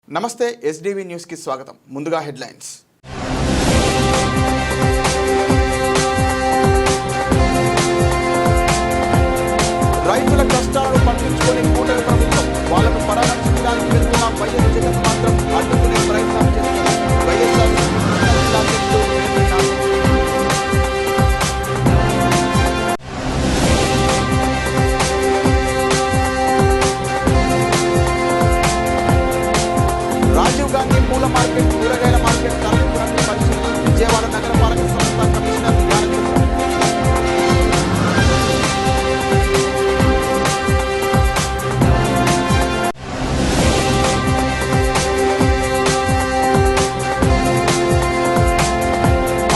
నమస్తే SDV news కి స్వాగతం. ముందుగా హెడ్లైన్స్. రైతుల కష్టాలను పట్టించుకొని కూటమి ప్రభుత్వం వాళ్ళను పరామర్శించడానికి వెళ్తున్న వైఎస్ జగన్ మాత్రం అడ్డుకునే ప్రయత్నం చేస్తున్నారు. వైఎస్ఆర్ రాజీవ్ గాంధీ పూల మార్కెట్, కూరగాయల మార్కెట్ తరలింపులను పరిశీలన. విజయవాడ నగరపాలక సంస్థ కమిషనర్ జ్ఞానచంద్ర.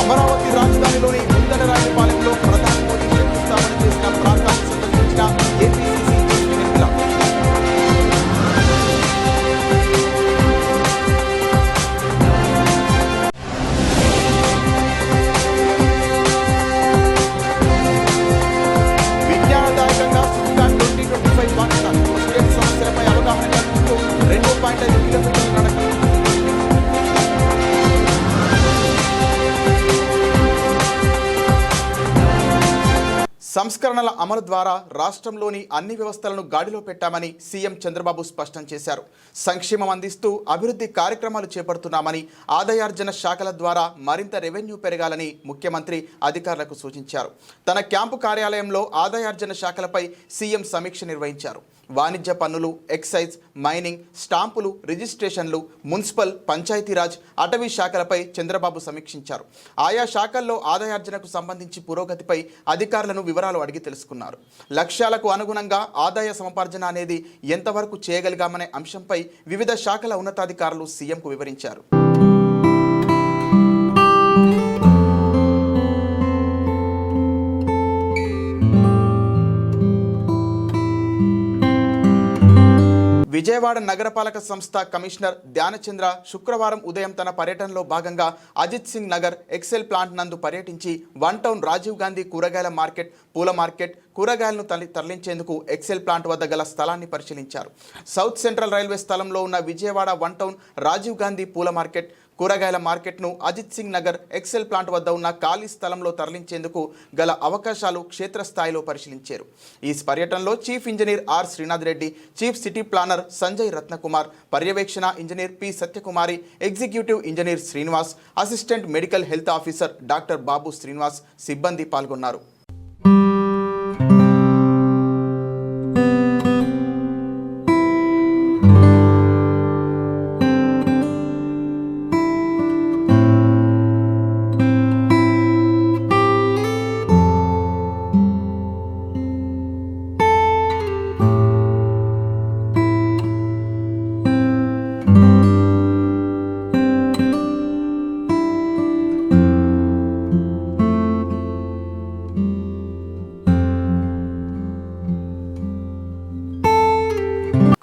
అమరావతి రాజధానిలోని ముందడరాజపాలెంలో ప్రధాని మోదీ శంకుస్థాపన చేసిన ప్రాంతాన్ని సందర్శించిన ఏపీసీసీ చీఫ్ నిర్మల. విజ్ఞానదాయకంగా సుల్తాన్ 2025 వాగ్దానం. ముస్లిం సమస్యలపై అవగాహన కల్పిస్తూ 2.5 కిలోమీటర్ల నడక. సంస్కరణల అమలు ద్వారా రాష్ట్రంలోని అన్ని వ్యవస్థలను గాడిలో పెట్టామని సీఎం చంద్రబాబు స్పష్టం చేశారు. సంక్షేమం అందిస్తూ అభివృద్ధి కార్యక్రమాలు చేపడుతున్నామని, ఆదాయార్జన శాఖల ద్వారా మరింత రెవెన్యూ పెరగాలని ముఖ్యమంత్రి అధికారులకు సూచించారు. తన క్యాంపు కార్యాలయంలో ఆదాయార్జన శాఖలపై సీఎం సమీక్ష నిర్వహించారు. వాణిజ్య పన్నులు, ఎక్సైజ్, మైనింగ్, స్టాంపులు, రిజిస్ట్రేషన్లు, మున్సిపల్, పంచాయతీరాజ్, అటవీ శాఖలపై చంద్రబాబు సమీక్షించారు. ఆయా శాఖల్లో ఆదాయార్జనకు సంబంధించి పురోగతిపై అధికారులను వివరాలు అడిగి తెలుసుకున్నారు. లక్ష్యాలకు అనుగుణంగా ఆదాయ సముపార్జన అనేది ఎంతవరకు చేయగలిగామనే అంశంపై వివిధ శాఖల ఉన్నతాధికారులు సీఎంకు వివరించారు. విజయవాడ నగరపాలక సంస్థ కమిషనర్ ధ్యానచంద్ర శుక్రవారం ఉదయం తన పర్యటనలో భాగంగా అజిత్ సింగ్ నగర్ ఎక్సెల్ ప్లాంట్ నందు పర్యటించి వన్ టౌన్ రాజీవ్ గాంధీ కూరగాయల మార్కెట్, పూల మార్కెట్, కూరగాయలను తరలించేందుకు ఎక్సెల్ ప్లాంట్ వద్ద గల స్థలాన్ని పరిశీలించారు. సౌత్ సెంట్రల్ రైల్వే స్థలంలో ఉన్న విజయవాడ వన్ టౌన్ రాజీవ్ గాంధీ పూల మార్కెట్, కూరగాయల మార్కెట్ను అజిత్ సింగ్ నగర్ ఎక్సెల్ ప్లాంట్ వద్ద ఉన్న ఖాళీ స్థలంలో తరలించేందుకు గల అవకాశాలు క్షేత్రస్థాయిలో పరిశీలించారు. ఈ పర్యటనలో chief engineer R Srinath Reddy, chief city planner Sanjay Ratnakumar, పర్యవేక్షణ engineer P Satyakumari, executive engineer Srinivas, assistant medical health officer doctor Babu Srinivas సిబ్బంది పాల్గొన్నారు.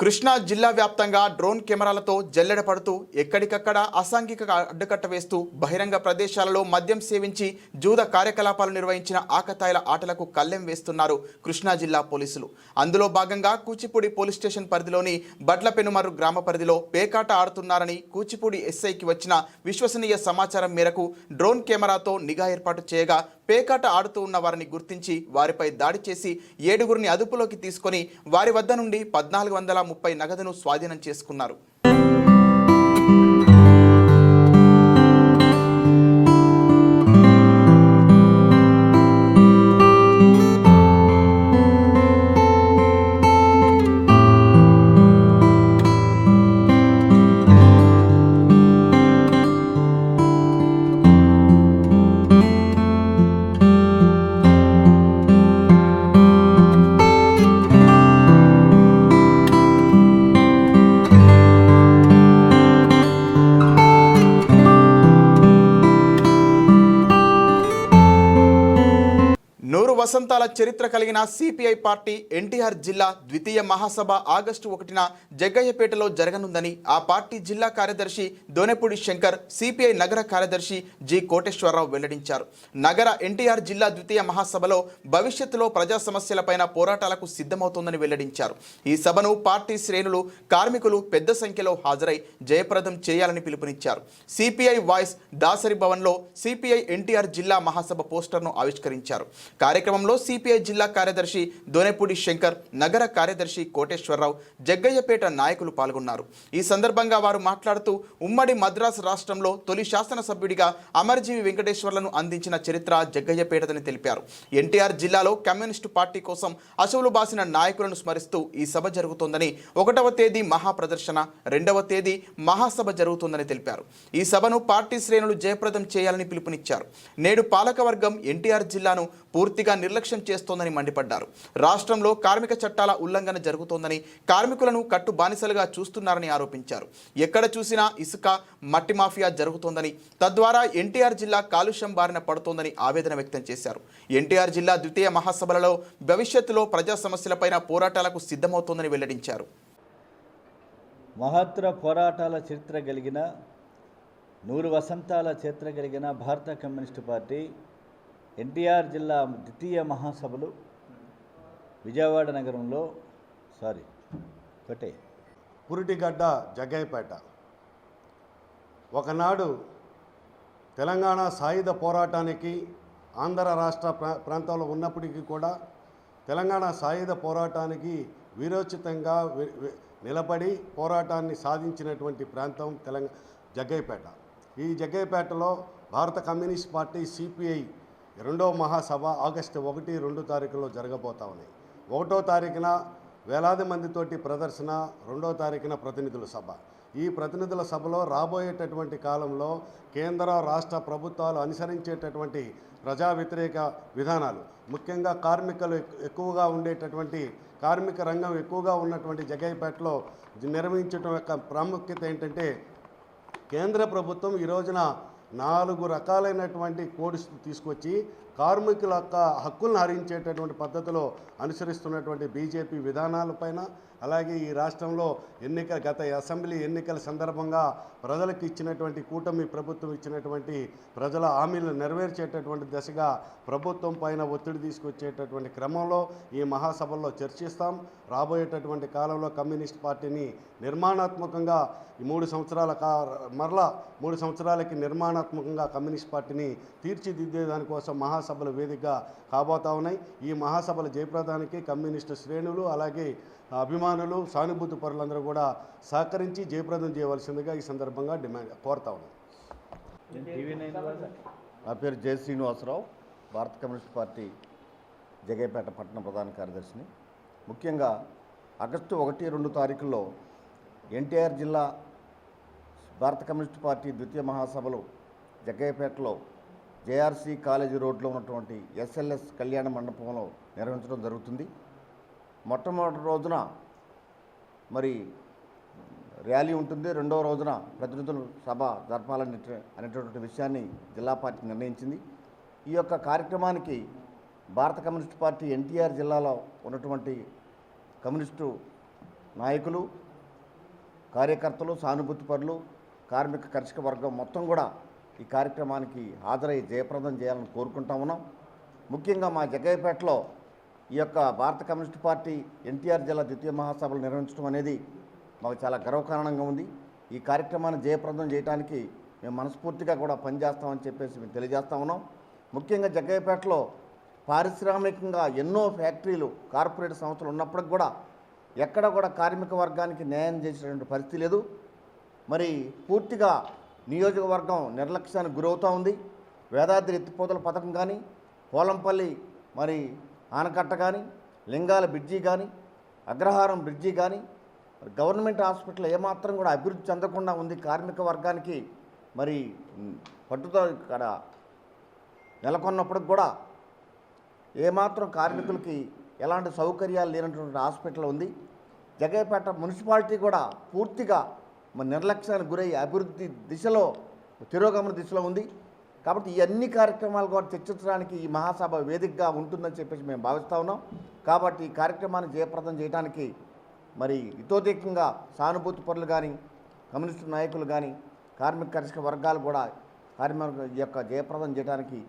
కృష్ణా జిల్లా వ్యాప్తంగా డ్రోన్ కెమెరాలతో జల్లెడ పడుతూ ఎక్కడికక్కడ అసాంఘిక అడ్డుకట్ట వేస్తూ బహిరంగ ప్రదేశాలలో మద్యం సేవించి జూద కార్యకలాపాలు నిర్వహించిన ఆకతాయిల ఆటలకు కళ్ళెం వేస్తున్నారు కృష్ణా జిల్లా పోలీసులు. అందులో భాగంగా కూచిపూడి పోలీస్ స్టేషన్ పరిధిలోని బడ్లపెనుమర్రు గ్రామ పరిధిలో పేకాట ఆడుతున్నారని కూచిపూడి ఎస్ఐకి వచ్చిన విశ్వసనీయ సమాచారం మేరకు డ్రోన్ కెమెరాతో నిఘా ఏర్పాటు చేయగా పేకాట ఆడుతూ ఉన్న వారిని గుర్తించి వారిపై దాడి చేసి 7గురిని అదుపులోకి తీసుకొని వారి వద్ద నుండి 1430 నగదును స్వాధీనం చేసుకున్నారు. నూరు వసంతాల చరిత్ర కలిగిన సిపిఐ పార్టీ ఎన్టీఆర్ జిల్లా ద్వితీయ మహాసభ ఆగస్టు 1న జగ్గయ్యపేటలో జరగనుందని ఆ పార్టీ జిల్లా కార్యదర్శి దోనెపూడి శంకర్, సిపిఐ నగర కార్యదర్శి జి కోటేశ్వరరావు వెల్లడించారు. నగర ఎన్టీఆర్ జిల్లా ద్వితీయ మహాసభలో భవిష్యత్తులో ప్రజా సమస్యలపైన పోరాటాలకు సిద్ధమవుతోందని వెల్లడించారు. ఈ సభను పార్టీ శ్రేణులు, కార్మికులు పెద్ద సంఖ్యలో హాజరై జయప్రదం చేయాలని పిలుపునిచ్చారు. సిపిఐ వాయిస్ దాసరి భవన్లో సిపిఐ ఎన్టీఆర్ జిల్లా మహాసభ పోస్టర్ను ఆవిష్కరించారు. కార్యక్రమంలో సిపిఐ జిల్లా కార్యదర్శి దోనెపూడి శంకర్, నగర కార్యదర్శి కోటేశ్వరరావు, జగ్గయ్యపేట నాయకులు పాల్గొన్నారు. ఈ సందర్భంగా వారు మాట్లాడుతూ ఉమ్మడి మద్రాసు రాష్ట్రంలో తొలి శాసనసభ్యుడిగా అమరజీవి వెంకటేశ్వర్లను అందించిన చరిత్ర జగ్గయ్యపేటదని తెలిపారు. ఎన్టీఆర్ జిల్లాలో కమ్యూనిస్టు పార్టీ కోసం అసువులు బాసిన నాయకులను స్మరిస్తూ ఈ సభ జరుగుతోందని, 1వ తేదీ మహాప్రదర్శన, 2వ తేదీ మహాసభ జరుగుతుందని తెలిపారు. ఈ సభను పార్టీ శ్రేణులు జయప్రదం చేయాలని పిలుపునిచ్చారు. నేడు పాలకవర్గం ఎన్టీఆర్ జిల్లాను పూర్తిగా నిర్లక్ష్యం చేస్తోందని మండిపడ్డారు. రాష్ట్రంలో కార్మిక చట్టాల ఉల్లంఘన జరుగుతోందని, కార్మికులను కట్టు బానిసలుగా చూస్తున్నారని ఆరోపించారు. ఎక్కడ చూసినా ఇసుక, మట్టి మాఫియా జరుగుతోందని, తద్వారా ఎన్టీఆర్ జిల్లా కాలుష్యం బారిన పడుతోందని ఆవేదన వ్యక్తం చేశారు. ఎన్టీఆర్ జిల్లా ద్వితీయ మహాసభలలో భవిష్యత్తులో ప్రజా సమస్యలపైన పోరాటాలకు సిద్ధమవుతోందని వెల్లడించారు. మహత్తర పోరాటాల చరిత్ర కలిగిన, 100 వసంతాల చరిత్ర కలిగిన భారత కమ్యూనిస్టు పార్టీ ఎన్టీఆర్ జిల్లా ద్వితీయ మహాసభలు విజయవాడ నగరంలో పురిటిగడ్డ జగ్గయ్యపేట ఒకనాడు తెలంగాణ సాయుధ పోరాటానికి ఆంధ్ర రాష్ట్ర ప్రాంతంలో ఉన్నప్పటికీ కూడా తెలంగాణ సాయుధ పోరాటానికి వీరోచితంగా నిలబడి పోరాటాన్ని సాధించినటువంటి ప్రాంతం జగ్గయ్యపేట. ఈ జగ్గయ్యపేటలో భారత కమ్యూనిస్ట్ పార్టీ సిపిఐ 2వ మహాసభ ఆగస్టు 1, 2 తారీఖుల్లో జరగబోతా ఉన్నాయి. 1వ తారీఖున వేలాది మందితోటి ప్రదర్శన, 2వ తారీఖున ప్రతినిధుల సభ. ఈ ప్రతినిధుల సభలో రాబోయేటటువంటి కాలంలో కేంద్ర రాష్ట్ర ప్రభుత్వాలు అనుసరించేటటువంటి ప్రజా వ్యతిరేక విధానాలు, ముఖ్యంగా కార్మికులు ఎక్కువగా ఉండేటటువంటి, కార్మిక రంగం ఎక్కువగా ఉన్నటువంటి జగ్గయ్యపేటలో నిర్వహించడం యొక్క ప్రాముఖ్యత ఏంటంటే, కేంద్ర ప్రభుత్వం ఈ రోజున 4 రకాలైనటువంటి కోడ్స్ తీసుకొచ్చి కార్మికుల యొక్క హక్కులను హరించేటటువంటి పద్ధతిలో అనుసరిస్తున్నటువంటి బీజేపీ విధానాలపైన, అలాగే ఈ రాష్ట్రంలో గత అసెంబ్లీ ఎన్నికల సందర్భంగా ప్రజలకు ఇచ్చినటువంటి, కూటమి ప్రభుత్వం ఇచ్చినటువంటి ప్రజల హామీలను నెరవేర్చేటటువంటి దశగా ప్రభుత్వం పైన ఒత్తిడి తీసుకొచ్చేటటువంటి క్రమంలో ఈ మహాసభల్లో చర్చిస్తాం. రాబోయేటటువంటి కాలంలో కమ్యూనిస్ట్ పార్టీని నిర్మాణాత్మకంగా ఈ 3 సంవత్సరాల మరలా 3 సంవత్సరాలకి నిర్మాణాత్మకంగా కమ్యూనిస్ట్ పార్టీని తీర్చిదిద్దేదానికోసం మహాసభల వేదికగా కాబోతా ఉన్నాయి. ఈ మహాసభల జయప్రదానికి కమ్యూనిస్టు శ్రేణులు, అలాగే అభిమానులు, సానుభూతి పరులందరూ కూడా సహకరించి జయప్రదం చేయవలసిందిగా ఈ సందర్భంగా కోరుతా ఉన్నాం. నా పేరు జె శ్రీనివాసరావు, భారత కమ్యూనిస్ట్ పార్టీ జగ్గయ్యపేట పట్టణ ప్రధాన కార్యదర్శిని. ముఖ్యంగా ఆగస్టు 1, 2 తారీఖుల్లో ఎన్టీఆర్ జిల్లా భారత కమ్యూనిస్ట్ పార్టీ ద్వితీయ మహాసభలు జగ్గయ్యపేటలో జేఆర్సీ కాలేజీ రోడ్లో ఉన్నటువంటి ఎస్ఎల్ఎస్ కళ్యాణ మండపంలో నిర్వహించడం జరుగుతుంది. మొట్టమొదటి రోజున మరి ర్యాలీ ఉంటుంది, 2వ రోజున ప్రతినిధుల సభ జరపాలని అనేటటువంటి విషయాన్ని జిల్లా పార్టీ నిర్ణయించింది. ఈ యొక్క కార్యక్రమానికి భారత కమ్యూనిస్ట్ పార్టీ ఎన్టీఆర్ జిల్లాలో ఉన్నటువంటి కమ్యూనిస్టు నాయకులు, కార్యకర్తలు, సానుభూతిపరులు, కార్మిక కర్షక వర్గం మొత్తం కూడా ఈ కార్యక్రమానికి హాజరై జయప్రదం చేయాలని కోరుకుంటా ఉన్నాం. ముఖ్యంగా మా జగ్గయ్యపేటలో ఈ యొక్క భారత కమ్యూనిస్ట్ పార్టీ ఎన్టీఆర్ జిల్లా ద్వితీయ మహాసభలు నిర్వహించడం అనేది మాకు చాలా గర్వకారణంగా ఉంది. ఈ కార్యక్రమాన్ని జయప్రదం చేయడానికి మేము మనస్ఫూర్తిగా కూడా పనిచేస్తామని చెప్పేసి మేము తెలియజేస్తా ఉన్నాం. ముఖ్యంగా జగ్గయ్యపేటలో పారిశ్రామికంగా ఎన్నో ఫ్యాక్టరీలు, కార్పొరేట్ సంస్థలు ఉన్నప్పటికి కూడా ఎక్కడ కూడా కార్మిక వర్గానికి న్యాయం చేసేటువంటి పరిస్థితి లేదు. మరి పూర్తిగా నియోజకవర్గం నిర్లక్ష్యానికి గురవుతూ ఉంది. వేదాద్రి ఎత్తిపోతల పథకం కానీ, పోలంపల్లి మరి ఆనకట్ట కానీ, లింగాల బ్రిడ్జి కానీ, అగ్రహారం బ్రిడ్జి కానీ, గవర్నమెంట్ హాస్పిటల్ ఏమాత్రం కూడా అభివృద్ధి చెందకుండా ఉంది. కార్మిక వర్గానికి మరి పట్టుతో ఇక్కడ నెలకొన్నప్పటికి కూడా ఏమాత్రం కార్మికులకి ఎలాంటి సౌకర్యాలు లేనటువంటి హాస్పిటల్ ఉంది. జగ్గయ్యపేట మున్సిపాలిటీ కూడా పూర్తిగా నిర్లక్ష్యానికి గురై అభివృద్ధి దిశలో, తిరోగమన దిశలో ఉంది. కాబట్టి ఈ అన్ని కార్యక్రమాలు కూడా చర్చించడానికి ఈ మహాసభ వేదికగా ఉంటుందని చెప్పేసి మేము భావిస్తూ ఉన్నాం. కాబట్టి ఈ కార్యక్రమాన్ని జయప్రదం చేయడానికి మరి ఇతోధికంగా సానుభూతి పరులు కానీ, కమ్యూనిస్టు నాయకులు కానీ, కార్మిక కర్షక వర్గాలు కూడా కార్మిక యొక్క జయప్రదం చేయడానికి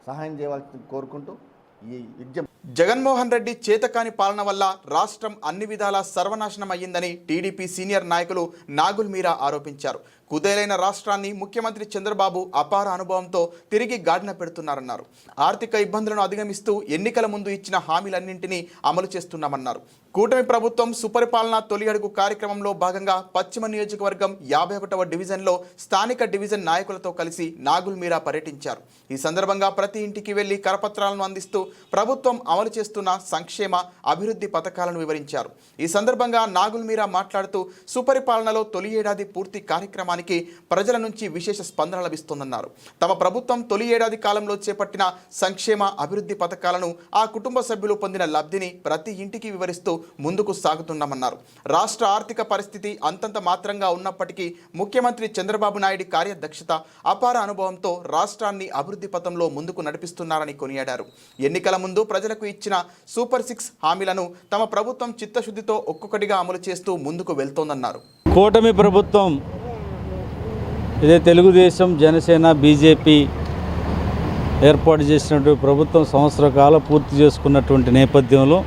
సహాయం చేయవలసింది కోరుకుంటూ ఈ విజ్ఞప్తి. జగన్మోహన్ రెడ్డి చేతకాని పాలన వల్ల రాష్ట్రం అన్ని విధాలా సర్వనాశనం అయ్యిందని టీడీపీ సీనియర్ నాయకులు నాగుల్ మీరా ఆరోపించారు. కుదేలైన రాష్ట్రాన్ని ముఖ్యమంత్రి చంద్రబాబు అపార అనుభవంతో తిరిగి గాడిన పెడుతున్నారన్నారు. ఆర్థిక ఇబ్బందులను అధిగమిస్తూ ఎన్నికల ముందు ఇచ్చిన హామీలన్నింటినీ అమలు చేస్తున్నామన్నారు. కూటమి ప్రభుత్వం సుపరిపాలన తొలి అడుగు కార్యక్రమంలో భాగంగా పశ్చిమ నియోజకవర్గం 51వ డివిజన్లో స్థానిక డివిజన్ నాయకులతో కలిసి నాగుల్ మీరా పర్యటించారు. ఈ సందర్భంగా ప్రతి ఇంటికి వెళ్లి కరపత్రాలను అందిస్తూ ప్రభుత్వం అమలు చేస్తున్న సంక్షేమ అభివృద్ధి పథకాలను వివరించారు. ఈ సందర్భంగా నాగుల్ మీరా మాట్లాడుతూ సుపరిపాలనలో తొలి ఏడాది పూర్తి కార్యక్రమానికి ప్రజల నుంచి విశేష స్పందన లభిస్తోందన్నారు. తమ ప్రభుత్వం తొలి ఏడాది కాలంలో చేపట్టిన సంక్షేమ అభివృద్ధి పథకాలను ఆ కుటుంబ సభ్యులు పొందిన లబ్ధిని ప్రతి ఇంటికి వివరిస్తూ ముందుకు సాగుతున్నామన్నారు. రాష్ట్ర ఆర్థిక పరిస్థితి అంతంత మాత్రంగా ఉన్నప్పటికీ ముఖ్యమంత్రి చంద్రబాబు నాయుడు కార్యదక్షత, అపార అనుభవంతో రాష్ట్రాన్ని అభివృద్ధి పథంలో ముందుకు నడిపిస్తున్నారని కొనియాడారు. ఎన్నికల ముందు ప్రజలకు ఇచ్చిన సూపర్ 6 హామీలను తమ ప్రభుత్వం చిత్తశుద్ధితో ఒక్కొక్కటిగా అమలు చేస్తూ ముందుకు వెళ్తోందన్నారు. కూటమి ప్రభుత్వం ఇదే తెలుగుదేశం, జనసేన, బీజేపీ ఏర్పాటు చేసినటువంటి ప్రభుత్వం సంవత్సర కాలం పూర్తి చేసుకున్నటువంటి నేపథ్యంలో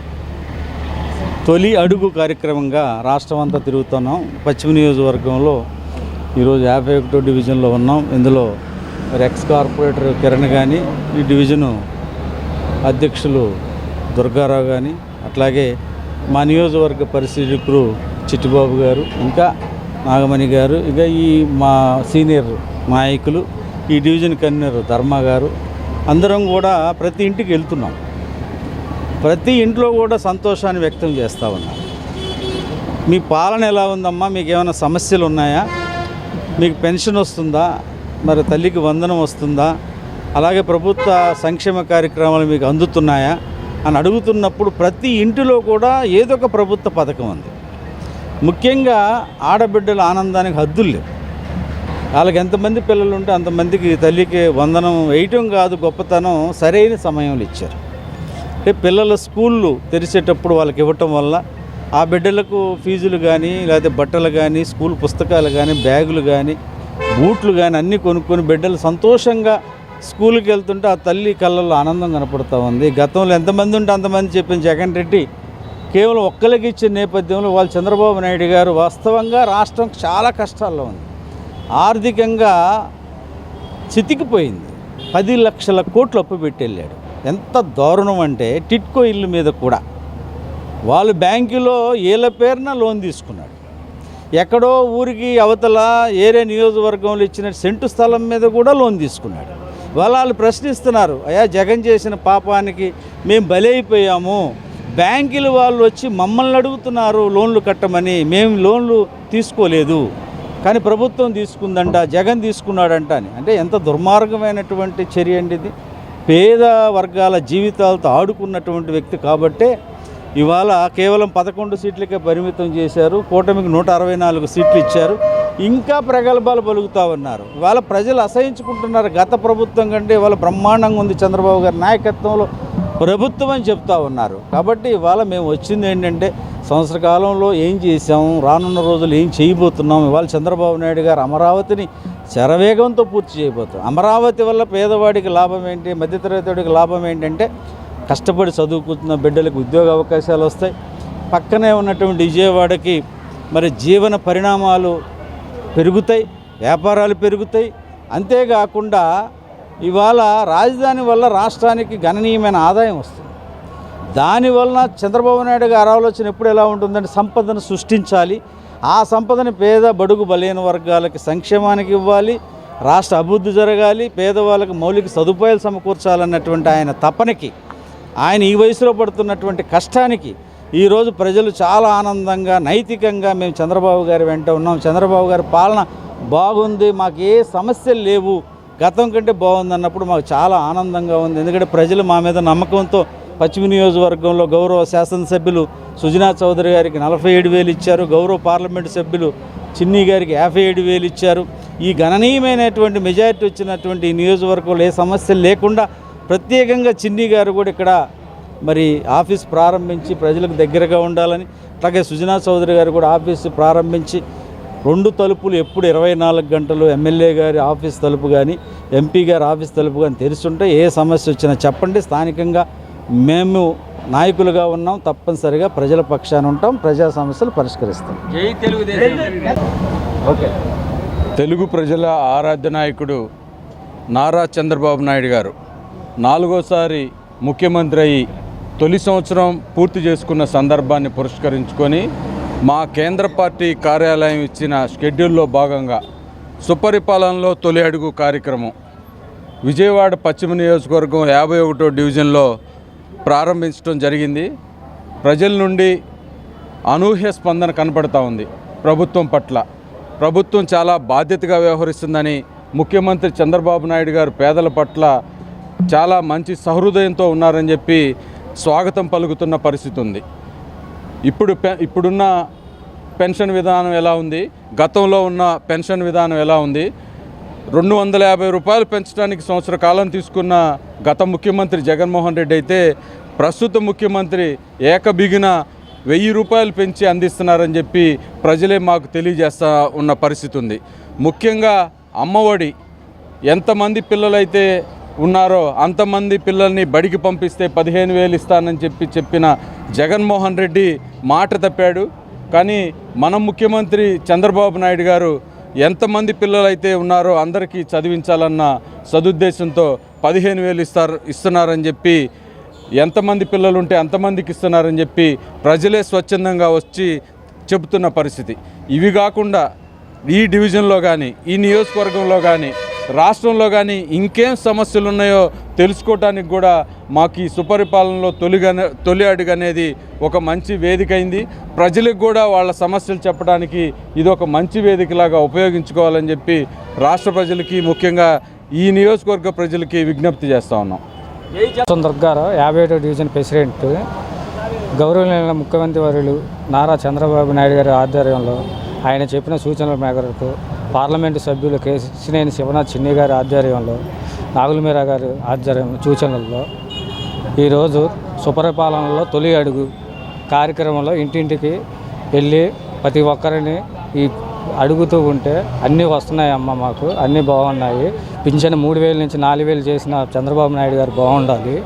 తొలి అడుగు కార్యక్రమంగా రాష్ట్రం అంతా తిరుగుతున్నాం. పశ్చిమ నియోజకవర్గంలో ఈరోజు 51వ డివిజన్లో ఉన్నాం. ఇందులో ఎక్స్ కార్పొరేటర్ కిరణ్ కానీ, ఈ డివిజను అధ్యక్షులు దుర్గారావు కానీ, అట్లాగే మా నియోజకవర్గ పరిశీలకులు చిట్టిబాబు గారు, ఇంకా నాగమణి గారు, ఇక ఈ మా సీనియర్ నాయకులు, ఈ డివిజన్ కన్వీనర్ ధర్మ గారు, అందరం కూడా ప్రతి ఇంటికి వెళ్తున్నాం. ప్రతి ఇంట్లో కూడా సంతోషాన్ని వ్యక్తం చేస్తూ ఉన్నారు. మీ పాలన ఎలా ఉందమ్మా, మీకు ఏమైనా సమస్యలు ఉన్నాయా, మీకు పెన్షన్ వస్తుందా, మరి తల్లికి వందనం వస్తుందా, అలాగే ప్రభుత్వ సంక్షేమ కార్యక్రమాలు మీకు అందుతున్నాయా అని అడుగుతున్నప్పుడు ప్రతి ఇంటిలో కూడా ఏదో ఒక ప్రభుత్వ పథకం ఉంది. ముఖ్యంగా ఆడబిడ్డల ఆనందానికి హద్దులు లేవు. వాళ్ళకి ఎంతమంది పిల్లలు ఉంటే అంతమందికి తల్లికి వందనం వేయటం కాదు గొప్పతనం, సరైన సమయంలో ఇచ్చారు. అంటే పిల్లల స్కూళ్ళు తెరిచేటప్పుడు వాళ్ళకి ఇవ్వటం వల్ల ఆ బిడ్డలకు ఫీజులు కానీ, లేకపోతే బట్టలు కానీ, స్కూల్ పుస్తకాలు కానీ, బ్యాగులు కానీ, బూట్లు కానీ అన్నీ కొనుక్కొని బిడ్డలు సంతోషంగా స్కూల్కి వెళ్తుంటే ఆ తల్లి కళ్ళల్లో ఆనందం కనపడుతూ ఉంది. గతంలో ఎంతమంది ఉంటే అంతమంది చెప్పిన జగన్ రెడ్డి కేవలం ఒక్కరికి ఇచ్చిన నేపథ్యంలో వాళ్ళు చంద్రబాబు నాయుడు గారు వాస్తవంగా రాష్ట్రం చాలా కష్టాల్లో ఉంది. ఆర్థికంగా చితికిపోయింది. 10 లక్షల కోట్లు అప్పు పెట్టి వెళ్ళాడు. ఎంత దారుణం అంటే టిట్కో ఇల్లు మీద కూడా వాళ్ళు బ్యాంకులో ఏళ్ళ పేరున లోన్ తీసుకున్నాడు. ఎక్కడో ఊరికి అవతల ఏరే నియోజకవర్గంలో ఇచ్చిన సెంటు స్థలం మీద కూడా లోన్ తీసుకున్నాడు. వాళ్ళు ప్రశ్నిస్తున్నారు, అయ్యా జగన్ చేసిన పాపానికి మేము బలైపోయాము, బ్యాంకులు వాళ్ళు వచ్చి మమ్మల్ని అడుగుతున్నారు లోన్లు కట్టమని, మేము లోన్లు తీసుకోలేదు కానీ ప్రభుత్వం తీసుకుందంట, జగన్ తీసుకున్నాడంట అని. అంటే ఎంత దుర్మార్గమైనటువంటి చర్య అండి ఇది. పేద వర్గాల జీవితాలతో ఆడుకున్నటువంటి వ్యక్తి కాబట్టే ఇవాళ కేవలం 11 సీట్లకే పరిమితం చేశారు. కూటమికి 164 సీట్లు ఇచ్చారు. ఇంకా ప్రగల్భాలు పలుకుతూ ఉన్నారు. ఇవాళ ప్రజలు అసహించుకుంటున్నారు. గత ప్రభుత్వం కంటే ఇవాళ బ్రహ్మాండంగా ఉంది చంద్రబాబు గారి నాయకత్వంలో ప్రభుత్వం అని చెప్తా ఉన్నారు. కాబట్టి ఇవాళ మేము వచ్చింది ఏంటంటే సంవత్సర కాలంలో ఏం చేసాం, రానున్న రోజులు ఏం చేయబోతున్నాం. ఇవాళ చంద్రబాబు నాయుడు గారు అమరావతిని శరవేగంతో పూర్తి చేయబోతున్నాం. అమరావతి వల్ల పేదవాడికి లాభం ఏంటి, మధ్యతరగతివాడికి లాభం ఏంటంటే కష్టపడి చదువుకుంటున్న బిడ్డలకు ఉద్యోగ అవకాశాలు వస్తాయి. పక్కనే ఉన్నటువంటి విజయవాడకి మరి జీవన పరిణామాలు పెరుగుతాయి, వ్యాపారాలు పెరుగుతాయి. అంతేకాకుండా ఇవాళ రాజధాని వల్ల రాష్ట్రానికి గణనీయమైన ఆదాయం వస్తుంది. దానివల్ల చంద్రబాబు నాయుడు గారి ఆలోచన ఎప్పుడు ఎలా ఉంటుందంటే సంపదను సృష్టించాలి, ఆ సంపదని పేద బడుగు బలైన వర్గాలకి సంక్షేమానికి ఇవ్వాలి, రాష్ట్ర అభివృద్ధి జరగాలి, పేదవాళ్ళకి మౌలిక సదుపాయాలు సమకూర్చాలన్నటువంటి ఆయన తపనకి, ఆయన ఈ వయసులో పడుతున్నటువంటి కష్టానికి ఈరోజు ప్రజలు చాలా ఆనందంగా నైతికంగా మేము చంద్రబాబు గారి వెంట ఉన్నాం. చంద్రబాబు గారి పాలన బాగుంది, మాకు ఏ సమస్యలు లేవు, గతం కంటే బాగుంది అన్నప్పుడు మాకు చాలా ఆనందంగా ఉంది. ఎందుకంటే ప్రజలు మా మీద నమ్మకంతో పశ్చిమ నియోజకవర్గంలో గౌరవ శాసనసభ్యులు సుజనా చౌదరి గారికి 47,000 ఇచ్చారు. గౌరవ పార్లమెంటు సభ్యులు చిన్ని గారికి 57,000 ఇచ్చారు. ఈ గణనీయమైనటువంటి మెజారిటీ వచ్చినటువంటి ఈ నియోజకవర్గంలో ఏ సమస్యలు లేకుండా ప్రత్యేకంగా చిన్ని గారు కూడా ఇక్కడ మరి ఆఫీస్ ప్రారంభించి ప్రజలకు దగ్గరగా ఉండాలని, అలాగే సుజనా చౌదరి గారు కూడా ఆఫీసు ప్రారంభించి 2 తలుపులు ఎప్పుడు 24 గంటలు ఎమ్మెల్యే గారి ఆఫీస్ తలుపు కానీ ఎంపీ గారి ఆఫీస్ తలుపు కానీ తెరుస్తుంటే ఏ సమస్య వచ్చినా చెప్పండి. స్థానికంగా మేము నాయకులుగా ఉన్నాం, తప్పనిసరిగా ప్రజల పక్షాన ఉంటాం, ప్రజా సమస్యలు పరిష్కరిస్తాం. జై తెలుగుదేశం. ఓకే. తెలుగు ప్రజల ఆరాధ్య నాయకుడు నారా చంద్రబాబు నాయుడు గారు 4వసారి ముఖ్యమంత్రి అయ్యి తొలి సంవత్సరం పూర్తి చేసుకున్న సందర్భాన్ని పురస్కరించుకొని మా కేంద్ర పార్టీ కార్యాలయం ఇచ్చిన షెడ్యూల్లో భాగంగా సుపరిపాలనలో తొలి అడుగు కార్యక్రమం విజయవాడ పశ్చిమ నియోజకవర్గం 51వ డివిజన్లో ప్రారంభించడం జరిగింది. ప్రజల నుండి అనూహ్య స్పందన కనపడతా ఉంది. ప్రభుత్వం పట్ల ప్రభుత్వం చాలా బాధ్యతగా వ్యవహరిస్తుందని, ముఖ్యమంత్రి చంద్రబాబు నాయుడు గారు పేదల పట్ల చాలా మంచి సహృదయంతో ఉన్నారని చెప్పి స్వాగతం పలుకుతున్న పరిస్థితి ఉంది. ఇప్పుడున్న పెన్షన్ విధానం ఎలా ఉంది, గతంలో ఉన్న పెన్షన్ విధానం ఎలా ఉంది, 250 రూపాయలు పెంచడానికి సంవత్సర కాలం తీసుకున్న గత ముఖ్యమంత్రి జగన్మోహన్ రెడ్డి అయితే ప్రస్తుత ముఖ్యమంత్రి ఏకబిగిన 1000 రూపాయలు పెంచి అందిస్తున్నారని చెప్పి ప్రజలే మాకు తెలియజేస్తూ ఉన్న పరిస్థితి ఉంది. ముఖ్యంగా అమ్మఒడి ఎంతమంది పిల్లలైతే ఉన్నారో అంతమంది పిల్లల్ని బడికి పంపిస్తే 15,000 ఇస్తానని చెప్పిన జగన్మోహన్ రెడ్డి మాట తప్పాడు. కానీ మన ముఖ్యమంత్రి చంద్రబాబు నాయుడు గారు ఎంతమంది పిల్లలైతే ఉన్నారో అందరికీ చదివించాలన్న సదుద్దేశంతో 15,000 ఇస్తున్నారని చెప్పి, ఎంతమంది పిల్లలు ఉంటే అంతమందికి ఇస్తున్నారని చెప్పి ప్రజలే స్వచ్ఛందంగా వచ్చి చెబుతున్న పరిస్థితి. ఇవి కాకుండా ఈ డివిజన్లో కానీ, ఈ నియోజకవర్గంలో కానీ, రాష్ట్రంలో కానీ ఇంకేం సమస్యలు ఉన్నాయో తెలుసుకోవటానికి కూడా మాకు ఈ సుపరిపాలనలో తొలి అడుగు అనేది ఒక మంచి వేదిక అయింది. ప్రజలకు కూడా వాళ్ళ సమస్యలు చెప్పడానికి ఇది ఒక మంచి వేదికలాగా ఉపయోగించుకోవాలని చెప్పి రాష్ట్ర ప్రజలకి, ముఖ్యంగా ఈ నియోజకవర్గ ప్రజలకి విజ్ఞప్తి చేస్తూ ఉన్నాం. దుర్గారావు 57వ డివిజన్ ప్రెసిడెంట్. గౌరవనీయ ముఖ్యమంత్రి వర్యులు నారా చంద్రబాబు నాయుడు గారి ఆధ్వర్యంలో ఆయన చెప్పిన సూచనల మేరకు పార్లమెంటు సభ్యులు కేశినేని శివనాథ్ చిన్ని గారి ఆధ్వర్యంలో, నాగులమీరా గారి సూచనల్లో ఈరోజు సుపరిపాలనలో తొలి అడుగు కార్యక్రమంలో ఇంటింటికి వెళ్ళి ప్రతి ఒక్కరిని ఈ అడుగుతూ ఉంటే అన్నీ వస్తున్నాయమ్మ, మాకు అన్నీ బాగున్నాయి, పింఛను 3,000 నుంచి 4,000 చేసిన చంద్రబాబు నాయుడు గారు బాగుండాలి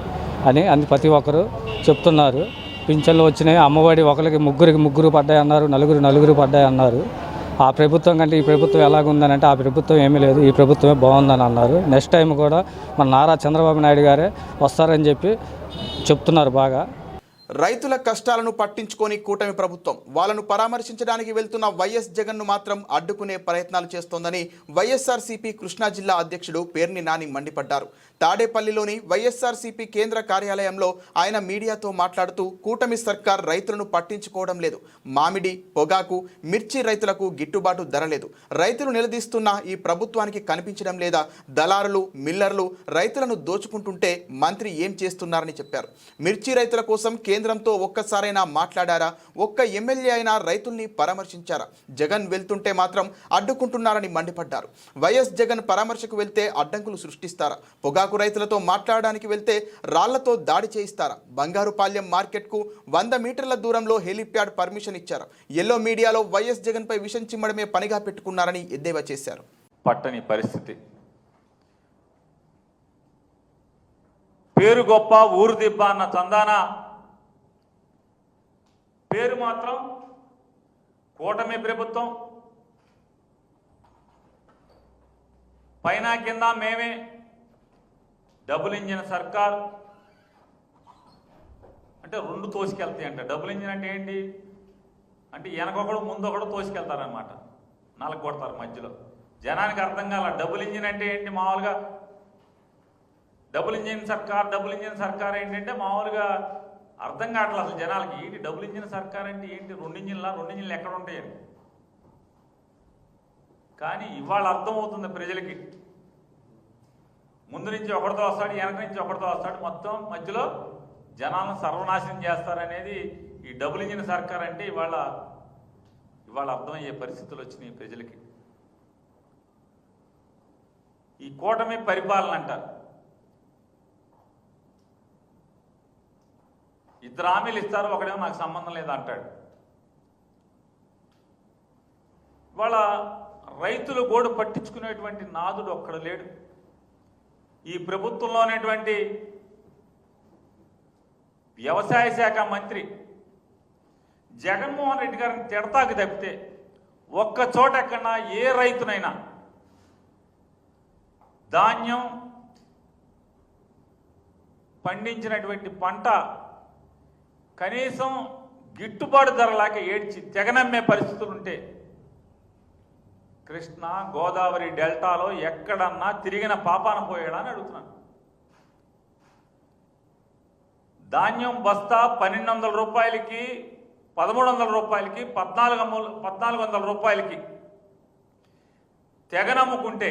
అని ప్రతి ఒక్కరు చెప్తున్నారు. పింఛన్లు వచ్చినాయి, అమ్మఒడి ఒకరికి ముగ్గురు పడ్డాయన్నారు, నలుగురు పడ్డాయన్నారు. ఆ ప్రభుత్వం కంటే ఈ ప్రభుత్వం ఎలాగుందని అంటే ఆ ప్రభుత్వం ఏమీ లేదు, ఈ ప్రభుత్వమే బాగుందని అన్నారు. నెక్స్ట్ టైం కూడా మన నారా చంద్రబాబు నాయుడు గారే వస్తారని చెప్పి చెప్తున్నారు. బాగా రైతుల కష్టాలను పట్టించుకొని కూటమి ప్రభుత్వం వాళ్ళను పరామర్శించడానికి వెళ్తున్న వైఎస్ జగన్ను మాత్రం అడ్డుకునే ప్రయత్నాలు చేస్తోందని వైఎస్ఆర్సీపీ కృష్ణా జిల్లా అధ్యక్షుడు పేర్ని నాని మండిపడ్డారు. తాడేపల్లిలోని వైఎస్ఆర్సీపీ కేంద్ర కార్యాలయంలో ఆయన మీడియాతో మాట్లాడుతూ కూటమి సర్కార్ రైతులను పట్టించుకోవడం లేదు, మామిడి, పొగాకు, మిర్చి రైతులకు గిట్టుబాటు ధర లేదు, రైతులు నిలదీస్తున్న ఈ ప్రభుత్వానికి కనిపించడం లేదా, దళారులు, మిల్లర్లు రైతులను దోచుకుంటుంటే మంత్రి ఏం చేస్తున్నారని చెప్పారు. మిర్చి రైతుల కోసం కేంద్రంతో ఒక్కసారైనా మాట్లాడారా? ఒక్క ఎమ్మెల్యే అయినా రైతుల్ని పరామర్శించారా? జగన్ వెళ్తుంటే మాత్రం అడ్డుకుంటున్నారని మండిపడ్డారు. వైఎస్ జగన్ పరామర్శకు వెళ్తే అడ్డంకులు సృష్టిస్తారా? పొగాకు రైతులతో మాట్లాడడానికి వెళ్తే రాళ్లతో దాడి చేయిస్తారా? బంగారుపాళ్యం మార్కెట్కు 100 మీటర్ల దూరంలో హెలిప్యాడ్ పర్మిషన్ ఇచ్చారా? ఎల్లో మీడియాలో వైఎస్ జగన్ పై విషం చిమ్మడమే పనిగా పెట్టుకున్నారని ఎద్దేవా చేశారు. పట్టని పరిస్థితి, పేరు గొప్ప ఊరు దిబ్బ అన్న చందాన పేరు మాత్రం కూటమి ప్రభుత్వం, పైన కింద మేమే, డబుల్ ఇంజిన్ సర్కార్ అంటే 2 తోసుకెళ్తాయి అంట. డబుల్ ఇంజిన్ అంటే ఏంటి అంటే వెనకొకడు ముందొకడు తోసుకెళ్తారనమాట, నలక కొడతారు మధ్యలో. జనానికి అర్థం కాల డబుల్ ఇంజిన్ అంటే ఏంటి. మామూలుగా డబుల్ ఇంజిన్ సర్కార్ ఏంటంటే మామూలుగా అర్థం కావట్లేదు అసలు జనాలకి. ఏంటి డబుల్ ఇంజిన్ సర్కార్ అంటే ఏంటి? 2 ఇంజిన్లు ఎక్కడ ఉంటాయండి? కానీ ఇవాళ అర్థమవుతుంది ప్రజలకి. ముందు నుంచి ఒకటితో వస్తాడు, వెనక నుంచి ఒకటితో వస్తాడు, మొత్తం మధ్యలో జనాలను సర్వనాశనం చేస్తారనేది ఈ డబుల్ ఇంజిన్ సర్కార్ అంటే ఇవాళ ఇవాళ అర్థమయ్యే పరిస్థితులు వచ్చినాయి ప్రజలకి. ఈ కూటమి పరిపాలన అంటారు. ఇద్దరు హామీలు ఇస్తారు, ఒకడేమో నాకు సంబంధం లేదు అంటాడు. ఇవాళ రైతులు గోడు పట్టించుకునేటువంటి నాదుడు ఒక్కడు లేడు. ఈ ప్రభుత్వంలో ఉన్నటువంటి వ్యవసాయ శాఖ మంత్రి జగన్మోహన్ రెడ్డి గారిని తిడతాకు తప్పితే ఒక్క చోట ఎక్కడన్నా ఏ రైతునైనా ధాన్యం పండించినటువంటి పంట కనీసం గిట్టుబాటు ధర లేక ఏడ్చి తెగనమ్మే పరిస్థితులు ఉంటే కృష్ణా గోదావరి డెల్టాలో ఎక్కడన్నా తిరిగిన పాపాన పోయాడా అని అడుగుతున్నాను. ధాన్యం బస్తా 1200 రూపాయలకి 1300 రూపాయలకి 1400 రూపాయలకి తెగనమ్ముకుంటే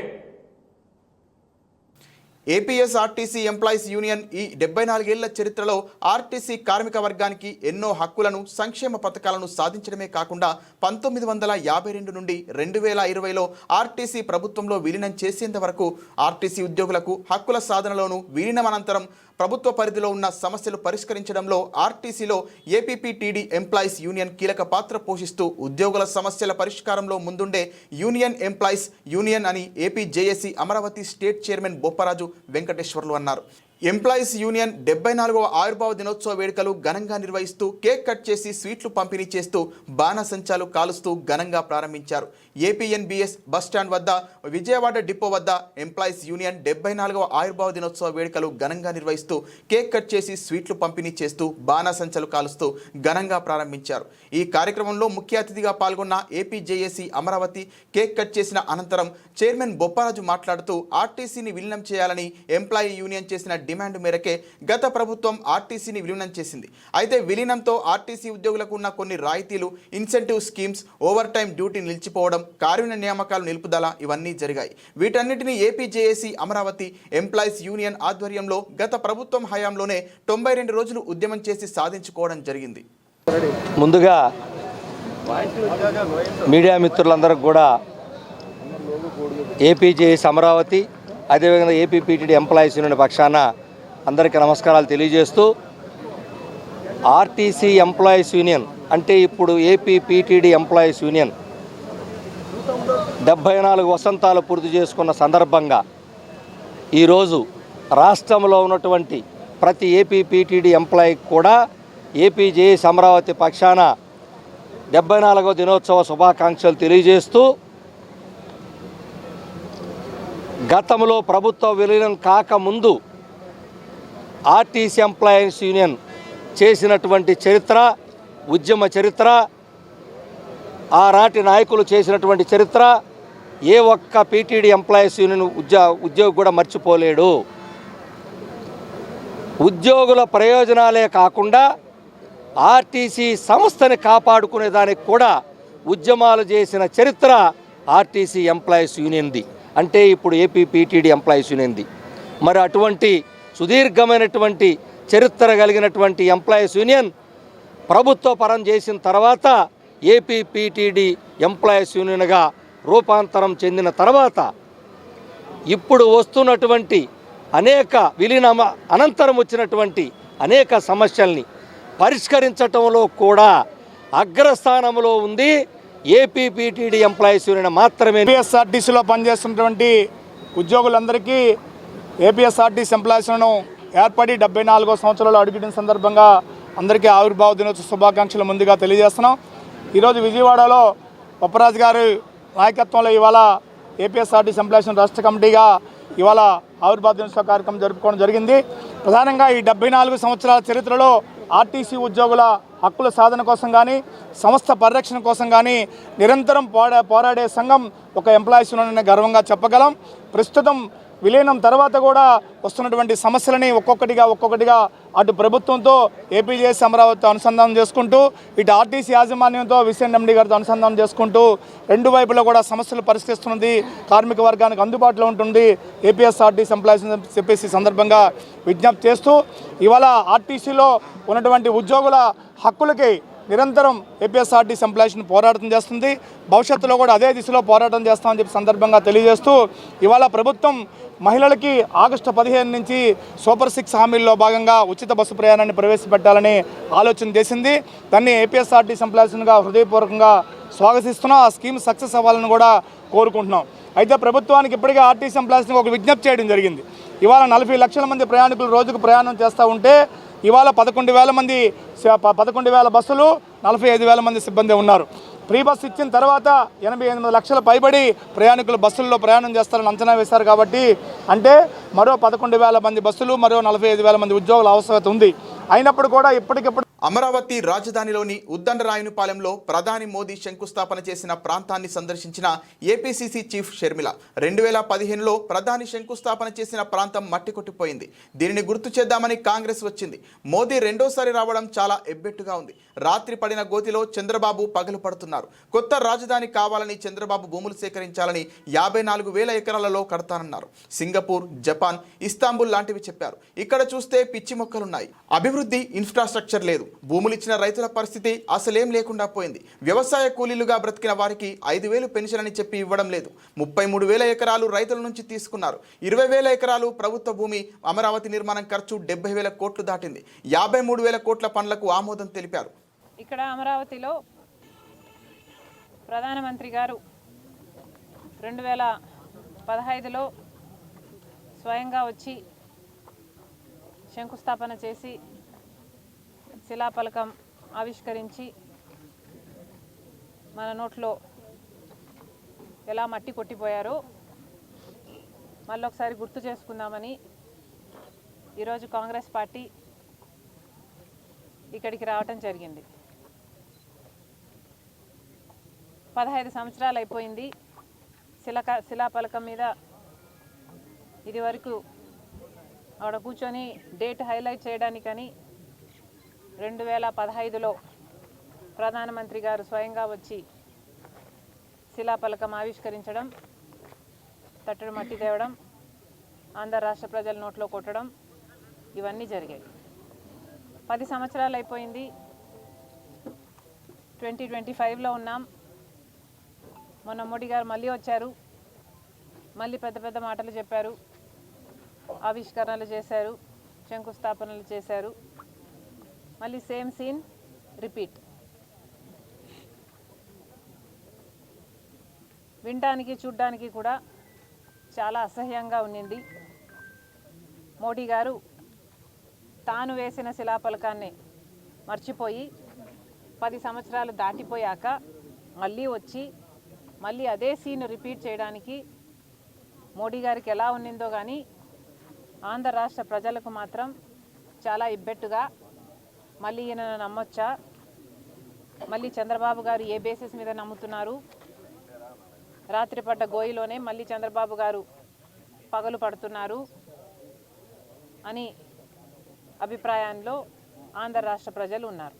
ఏపీఎస్ఆర్టీసీ ఎంప్లాయీస్ యూనియన్ ఈ 74 ఏళ్ల చరిత్రలో ఆర్టీసీ కార్మిక వర్గానికి ఎన్నో హక్కులను సంక్షేమ పథకాలను సాధించడమే కాకుండా 1952 నుండి 2020లో ఆర్టీసీ ప్రభుత్వంలో విలీనం చేసేంత వరకు ఆర్టీసీ ఉద్యోగులకు హక్కుల సాధనలోనూ విలీనం అనంతరం ప్రభుత్వ పరిధిలో ఉన్న సమస్యలు పరిష్కరించడంలో ఆర్టీసీలో ఏపీపీటీడీ ఎంప్లాయీస్ యూనియన్ కీలక పాత్ర పోషిస్తూ ఉద్యోగుల సమస్యల పరిష్కారంలో ముందుండే యూనియన్ ఎంప్లాయీస్ యూనియన్ అని AP JAC Amaravati state chairman Bopparaju Venkateswarlu అన్నారు. ఎంప్లాయీస్ యూనియన్ 74వ ఆవిర్భావ దినోత్సవ వేడుకలు ఘనంగా నిర్వహిస్తూ కేక్ కట్ చేసి స్వీట్లు పంపిణీ చేస్తూ బాణసంచాలు కాలుస్తూ ఘనంగా ప్రారంభించారు. ఏపీఎన్బీఎస్ బస్టాండ్ వద్ద విజయవాడ డిపో వద్ద ఎంప్లాయీస్ యూనియన్ 74వ ఆవిర్భావ దినోత్సవ వేడుకలు ఘనంగా నిర్వహిస్తూ కేక్ కట్ చేసి స్వీట్లు పంపిణీ చేస్తూ బాణసంచాలు కాలుస్తూ ఘనంగా ప్రారంభించారు. ఈ కార్యక్రమంలో ముఖ్య అతిథిగా పాల్గొన్న AP JAC Amaravati cake cut చేసిన అనంతరం చైర్మన్ బొప్పరాజు మాట్లాడుతూ ఆర్టీసీని విలీనం చేయాలని ఎంప్లాయీ యూనియన్ చేసిన డిమాండ్ మేరకే గత ప్రభుత్వం ఆర్టీసీని విలీనం చేసింది. అయితే విలీనంతో ఆర్టీసీ ఉద్యోగులకు ఉన్న కొన్ని రాయితీలు, incentive schemes, over time duty నిలిచిపోవడం, కార్మిక నియామకాలు నిలుపుదల ఇవన్నీ జరిగాయి. వీటన్నిటిని AP JAC Amaravati employees union ఆధ్వర్యంలో గత ప్రభుత్వం హయాంలోనే 92 రోజులు ఉద్యమం చేసి సాధించుకోవడం జరిగింది. ముందుగా మీడియా మిత్రులందరికీ కూడా ఏపీ జేఏసీ అమరావతి అదేవిధంగా ఏపీపీటీడీ ఎంప్లాయీస్ యూనియన్ పక్షాన అందరికీ నమస్కారాలు తెలియజేస్తూ, ఆర్టీసీ ఎంప్లాయీస్ యూనియన్ అంటే ఇప్పుడు ఏపీపీటీడీ ఎంప్లాయీస్ యూనియన్ 74 వసంతాలు పూర్తి చేసుకున్న సందర్భంగా ఈరోజు రాష్ట్రంలో ఉన్నటువంటి ప్రతి ఏపీపీటీడీ ఎంప్లాయీకి కూడా ఏపీ జేఏసీ అమరావతి పక్షాన 74వ దినోత్సవ శుభాకాంక్షలు తెలియజేస్తూ, గతంలో ప్రభుత్వ విలీనం కాకముందు ఆర్టీసీ ఎంప్లాయీస్ యూనియన్ చేసినటువంటి చరిత్ర, ఉద్యమ చరిత్ర, ఆనాటి నాయకులు చేసినటువంటి చరిత్ర ఏ ఒక్క పీటీడీ ఎంప్లాయీస్ యూనియన్ ఉద్యోగి కూడా మర్చిపోలేడు. ఉద్యోగుల ప్రయోజనాలే కాకుండా ఆర్టీసీ సంస్థని కాపాడుకునే దానికి కూడా ఉద్యమాలు చేసిన చరిత్ర ఆర్టీసీ ఎంప్లాయీస్ యూనియన్ది, అంటే ఇప్పుడు ఏపీపీటీడీ ఎంప్లాయీస్ యూనియన్ది. మరి అటువంటి సుదీర్ఘమైనటువంటి చరిత్ర కలిగినటువంటి ఎంప్లాయీస్ యూనియన్ ప్రభుత్వ పరం చేసిన తర్వాత ఏపీపీటీడీ ఎంప్లాయీస్ యూనియన్గా రూపాంతరం చెందిన తర్వాత ఇప్పుడు వస్తున్నటువంటి అనేక విలీనం అనంతరం వచ్చినటువంటి అనేక సమస్యల్ని పరిష్కరించటంలో కూడా అగ్రస్థానంలో ఉంది ఏపీపీటీడీ ఎంప్లాయీస్ యూనియన్ మాత్రమే. ఏపీఎస్ఆర్టీసీలో పనిచేస్తున్నటువంటి ఉద్యోగులందరికీ ఏపీఎస్ఆర్టీసీ ఎంప్లాయీస్లను ఏర్పడి 74వ సంవత్సరాలు అడుగుడిన సందర్భంగా అందరికీ ఆవిర్భావ దినోత్సవ శుభాకాంక్షలు ముందుగా తెలియజేస్తున్నాం. ఈరోజు విజయవాడలో బొప్పరాజు గారి నాయకత్వంలో ఇవాళ ఏపీఎస్ఆర్టీసీ ఎంప్లాయీస్ రాష్ట్ర కమిటీగా ఇవాళ ఆవిర్భావ దినోత్సవ కార్యక్రమం జరుపుకోవడం జరిగింది. ప్రధానంగా ఈ 74 సంవత్సరాల చరిత్రలో ఆర్టీసీ ఉద్యోగుల హక్కుల సాధన కోసం కానీ, సంస్థ పరిరక్షణ కోసం కానీ నిరంతరం పోరాడే సంఘం ఒక ఎంప్లాయీస్ యూనియన్ గర్వంగా చెప్పగలం. ప్రస్తుతం విలీనం తర్వాత కూడా వస్తున్నటువంటి సమస్యలని ఒక్కొక్కటిగా అటు ప్రభుత్వంతో ఏపీ జేఏసీ అమరావతి అనుసంధానం చేసుకుంటూ, ఇటు ఆర్టీసీ యాజమాన్యంతో విసిఎన్ఎండి గారితో అనుసంధానం చేసుకుంటూ రెండు వైపులో కూడా సమస్యలు పరిష్కరిస్తున్నది, కార్మిక వర్గానికి అందుబాటులో ఉంటుంది ఏపీఎస్ఆర్టీసీ ఎంప్లాయీస్ చెప్పేసి సందర్భంగా విజ్ఞప్తి చేస్తూ, ఇవాళ ఆర్టీసీలో ఉన్నటువంటి ఉద్యోగుల హక్కులకి నిరంతరం ఏపీఎస్ఆర్టీసీ ఎంప్లాయీస్ని పోరాటం చేస్తుంది. భవిష్యత్తులో కూడా అదే దిశలో పోరాటం చేస్తామని చెప్పి సందర్భంగా తెలియజేస్తూ ఇవాళ ప్రభుత్వం మహిళలకి ఆగస్టు 15 నుంచి సూపర్ 6 హామీల్లో భాగంగా ఉచిత బస్సు ప్రయాణాన్ని ప్రవేశపెట్టాలని ఆలోచన చేసింది. దాన్ని ఏపీఎస్ఆర్టీసీ ఎంప్లాయీస్గా హృదయపూర్వకంగా స్వాగతిస్తున్నాం. ఆ స్కీమ్ సక్సెస్ అవ్వాలని కూడా కోరుకుంటున్నాం. అయితే ప్రభుత్వానికి ఇప్పటికే ఆర్టీసీ ఎంప్లాయీస్ని ఒక విజ్ఞప్తి చేయడం జరిగింది. ఇవాళ 40 లక్షల మంది ప్రయాణికులు రోజుకు ప్రయాణం చేస్తూ ఉంటే ఇవాళ 11,000 బస్సులు 45,000 మంది సిబ్బంది ఉన్నారు. ఫ్రీ బస్ ఇచ్చిన తర్వాత 88 లక్షల పైబడి ప్రయాణికులు బస్సుల్లో ప్రయాణం చేస్తారని అంచనా వేశారు. కాబట్టి అంటే మరో 11,000 మంది బస్సులు, మరో 45,000 మంది ఉద్యోగుల అవసరత ఉంది. అయినప్పుడు కూడా ఇప్పటికిప్పుడు అమరావతి రాజధానిలోని ఉద్దండరాయునిపాలెంలో ప్రధాని మోదీ శంకుస్థాపన చేసిన ప్రాంతాన్ని సందర్శించిన ఏపీసీసీ చీఫ్ షర్మిల 2015లో ప్రధాని శంకుస్థాపన చేసిన ప్రాంతం మట్టి కొట్టిపోయింది. దీనిని గుర్తు చేద్దామని కాంగ్రెస్ వచ్చింది. మోదీ రెండోసారి రావడం చాలా ఎబ్బెట్టుగా ఉంది. రాత్రి పడిన గోతిలో చంద్రబాబు పగలు పడుతున్నారు. కొత్త రాజధాని కావాలని చంద్రబాబు భూములు సేకరించాలని 54,000 ఎకరాలలో కడతానన్నారు. సింగపూర్, జపాన్, ఇస్తాంబుల్ లాంటివి చెప్పారు. ఇక్కడ చూస్తే పిచ్చి మొక్కలున్నాయి. అభివృద్ధి, ఇన్ఫ్రాస్ట్రక్చర్ లేదు. భూములు ఇచ్చిన రైతుల పరిస్థితి అసలేం లేకుండా పోయింది. వ్యవసాయ కూలీలుగా బ్రతికిన వారికి 5,000 పెన్షన్ అని చెప్పి ఇవ్వడం లేదు. 33,000 ఎకరాలు రైతుల నుంచి తీసుకున్నారు. 20,000 ఎకరాలు ప్రభుత్వ భూమి. అమరావతి నిర్మాణం ఖర్చు 70,000 కోట్లు దాటింది. 53,000 కోట్ల పనులకు ఆమోదం తెలిపారు. ఇక్కడ అమరావతిలో ప్రధానమంత్రి గారు 2015లో స్వయంగా వచ్చి శంకుస్థాపన చేసి శిలాఫలకం ఆవిష్కరించి మన నోట్లో ఎలా మట్టి కొట్టిపోయారో మళ్ళొకసారి గుర్తు చేసుకుందామని ఈరోజు కాంగ్రెస్ పార్టీ ఇక్కడికి రావటం జరిగింది. 15 సంవత్సరాలు అయిపోయింది. శిలాఫలకం మీద ఇది వరకు ఆడ కూర్చొని డేట్ హైలైట్ చేయడానికని 2015లో ప్రధానమంత్రి గారు స్వయంగా వచ్చి శిలాఫలకం ఆవిష్కరించడం, తట్టడు మట్టి తేవడం, ఆంధ్ర రాష్ట్ర ప్రజల నోట్లో కొట్టడం ఇవన్నీ జరిగాయి. 10 సంవత్సరాలు అయిపోయింది. 2025లో ఉన్నాం. మొన్న మోడీ గారు మళ్ళీ వచ్చారు. మళ్ళీ పెద్ద పెద్ద మాటలు చెప్పారు, ఆవిష్కరణలు చేశారు, శంకుస్థాపనలు చేశారు. మళ్ళీ సేమ్ సీన్ రిపీట్. వినడానికి చూడ్డానికి కూడా చాలా అసహ్యంగా ఉన్నింది. మోడీ గారు తాను వేసిన శిలాఫలకాన్ని మర్చిపోయి 10 సంవత్సరాలు దాటిపోయాక మళ్ళీ వచ్చి మళ్ళీ అదే సీన్ రిపీట్ చేయడానికి మోడీ గారికి ఎలా ఉన్నిందో కానీ ఆంధ్ర రాష్ట్ర ప్రజలకు మాత్రం చాలా ఇబ్బెట్టుగా మళ్ళీ ఈయనను నమ్మొచ్చా, మళ్ళీ చంద్రబాబు గారు ఏ బేసిస్ మీద నమ్ముతున్నారు, రాత్రి పడ్డ గోయిలోనే మళ్ళీ చంద్రబాబు గారు పగలు పడుతున్నారు అని అభిప్రాయంలో ఆంధ్ర రాష్ట్ర ప్రజలు ఉన్నారు.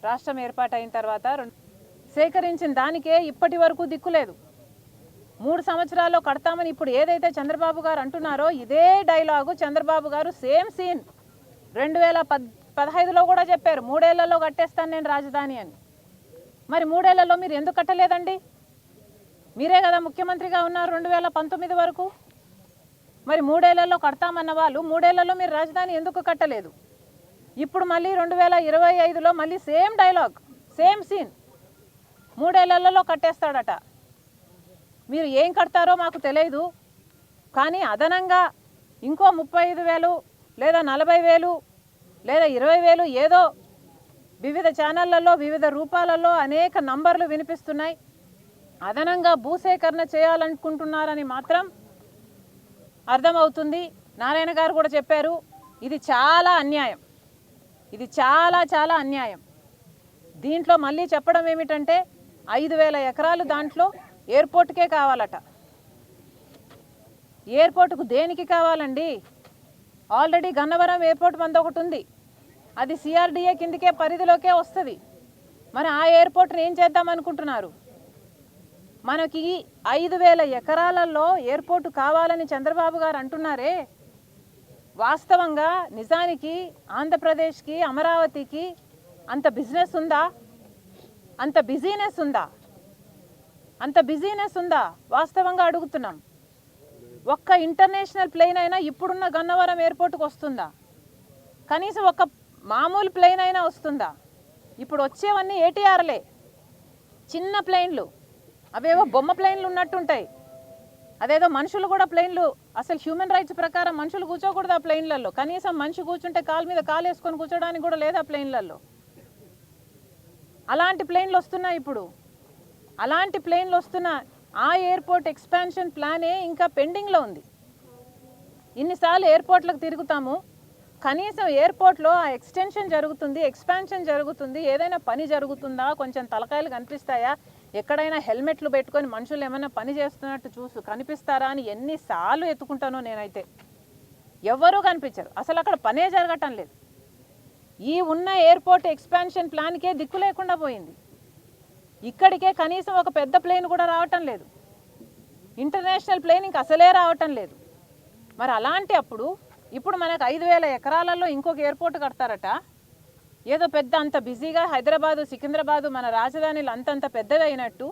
రాష్ట్రం ఏర్పాటైన తర్వాత సేకరించిన దానికే ఇప్పటి వరకు దిక్కులేదు. 3 సంవత్సరాల్లో కడతామని ఇప్పుడు ఏదైతే చంద్రబాబు గారు అంటున్నారో ఇదే డైలాగు చంద్రబాబు గారు సేమ్ సీన్ 2015లో కూడా చెప్పారు, 3 ఏళ్లలో కట్టేస్తాను నేను రాజధాని అని. మరి 3 ఏళ్లలో మీరు ఎందుకు కట్టలేదండి? మీరే కదా ముఖ్యమంత్రిగా ఉన్నారు 2019 వరకు. మరి 3 ఏళ్లలో కడతామన్న వాళ్ళు 3 ఏళ్లలో మీరు రాజధాని ఎందుకు కట్టలేదు? ఇప్పుడు మళ్ళీ 2025లో మళ్ళీ సేమ్ డైలాగ్, సేమ్ సీన్, 3 ఏళ్లలో కట్టేస్తాడట. మీరు ఏం కడతారో మాకు తెలియదు, కానీ అదనంగా ఇంకో 35,000 లేదా 40,000 లేదా 20,000 ఏదో వివిధ ఛానళ్లలో వివిధ రూపాలలో అనేక నంబర్లు వినిపిస్తున్నాయి. అదనంగా భూసేకరణ చేయాలనుకుంటున్నారని మాత్రం అర్థమవుతుంది. నారాయణ గారు కూడా చెప్పారు, ఇది చాలా అన్యాయం, ఇది చాలా చాలా అన్యాయం. దీంట్లో మళ్ళీ చెప్పడం ఏమిటంటే 5,000 ఎకరాలు దాంట్లో ఎయిర్పోర్ట్కే కావాలట. ఎయిర్పోర్టుకు దేనికి కావాలండి? ఆల్రెడీ గన్నవరం ఎయిర్పోర్ట్ మంది ఒకటి ఉంది, అది సిఆర్డిఏ కిందకే పరిధిలోకే వస్తుంది. మరి ఆ ఎయిర్పోర్ట్ని ఏం చేద్దాం అనుకుంటున్నారు? మనకి 5,000 ఎకరాలలో ఎయిర్పోర్టు కావాలని చంద్రబాబు గారు అంటున్నారే, వాస్తవంగా నిజానికి ఆంధ్రప్రదేశ్కి అమరావతికి అంత బిజినెస్ ఉందా? అంత బిజీనెస్ ఉందా? అంత బిజీనెస్ ఉందా? వాస్తవంగా అడుగుతున్నాం. ఒక్క ఇంటర్నేషనల్ ప్లేన్ అయినా ఇప్పుడున్న గన్నవరం ఎయిర్పోర్ట్కి వస్తుందా? కనీసం ఒక మామూలు ప్లేన్ అయినా వస్తుందా? ఇప్పుడు వచ్చేవన్నీ ఏటీఆర్లే, చిన్న ప్లేన్లు, అవేవో బొమ్మ ప్లేన్లు ఉన్నట్టుంటాయి. అదేదో మనుషులు కూడా ప్లేన్లు, అసలు హ్యూమన్ రైట్స్ ప్రకారం మనుషులు కూర్చోకూడదు ఆ ప్లేన్లలో. కనీసం మనిషి కూర్చుంటే కాలు మీద కాలు వేసుకొని కూర్చోడానికి కూడా లేదు ఆ ప్లేన్లలో. అలాంటి ప్లేన్లు వస్తున్నాయి ఇప్పుడు. అలాంటి ప్లేన్లు వస్తున్న ఆ ఎయిర్పోర్ట్ ఎక్స్పాన్షన్ ప్లానే ఇంకా పెండింగ్లో ఉంది. ఇన్నిసార్లు ఎయిర్పోర్ట్లకు తిరుగుతాము, కనీసం ఎయిర్పోర్ట్లో ఆ ఎక్స్టెన్షన్ జరుగుతుంది, ఎక్స్పాన్షన్ జరుగుతుంది, ఏదైనా పని జరుగుతుందా, కొంచెం తలకాయలు కనిపిస్తాయా, ఎక్కడైనా హెల్మెట్లు పెట్టుకొని మనుషులు ఏమైనా పని చేస్తున్నట్టు కనిపిస్తారా అని ఎన్నిసార్లు ఎత్తుకుంటానో నేనైతే. ఎవ్వరూ కనిపించరు, అసలు అక్కడ పనే జరగటం లేదు. ఈ ఉన్న ఎయిర్పోర్ట్ ఎక్స్పాన్షన్ ప్లాన్కే దిక్కు లేకుండా పోయింది. ఇక్కడికే కనీసం ఒక పెద్ద ప్లేన్ కూడా రావటం లేదు, ఇంటర్నేషనల్ ప్లేన్ ఇంక అసలే రావటం లేదు. మరి అలాంటి అప్పుడు ఇప్పుడు మనకు 5,000 ఎకరాలలో ఇంకొక ఎయిర్పోర్ట్ కడతారట. ఏదో పెద్ద అంత బిజీగా హైదరాబాదు, సికింద్రాబాదు మన రాజధానిలు అంతంత పెద్దవి అయినట్టు,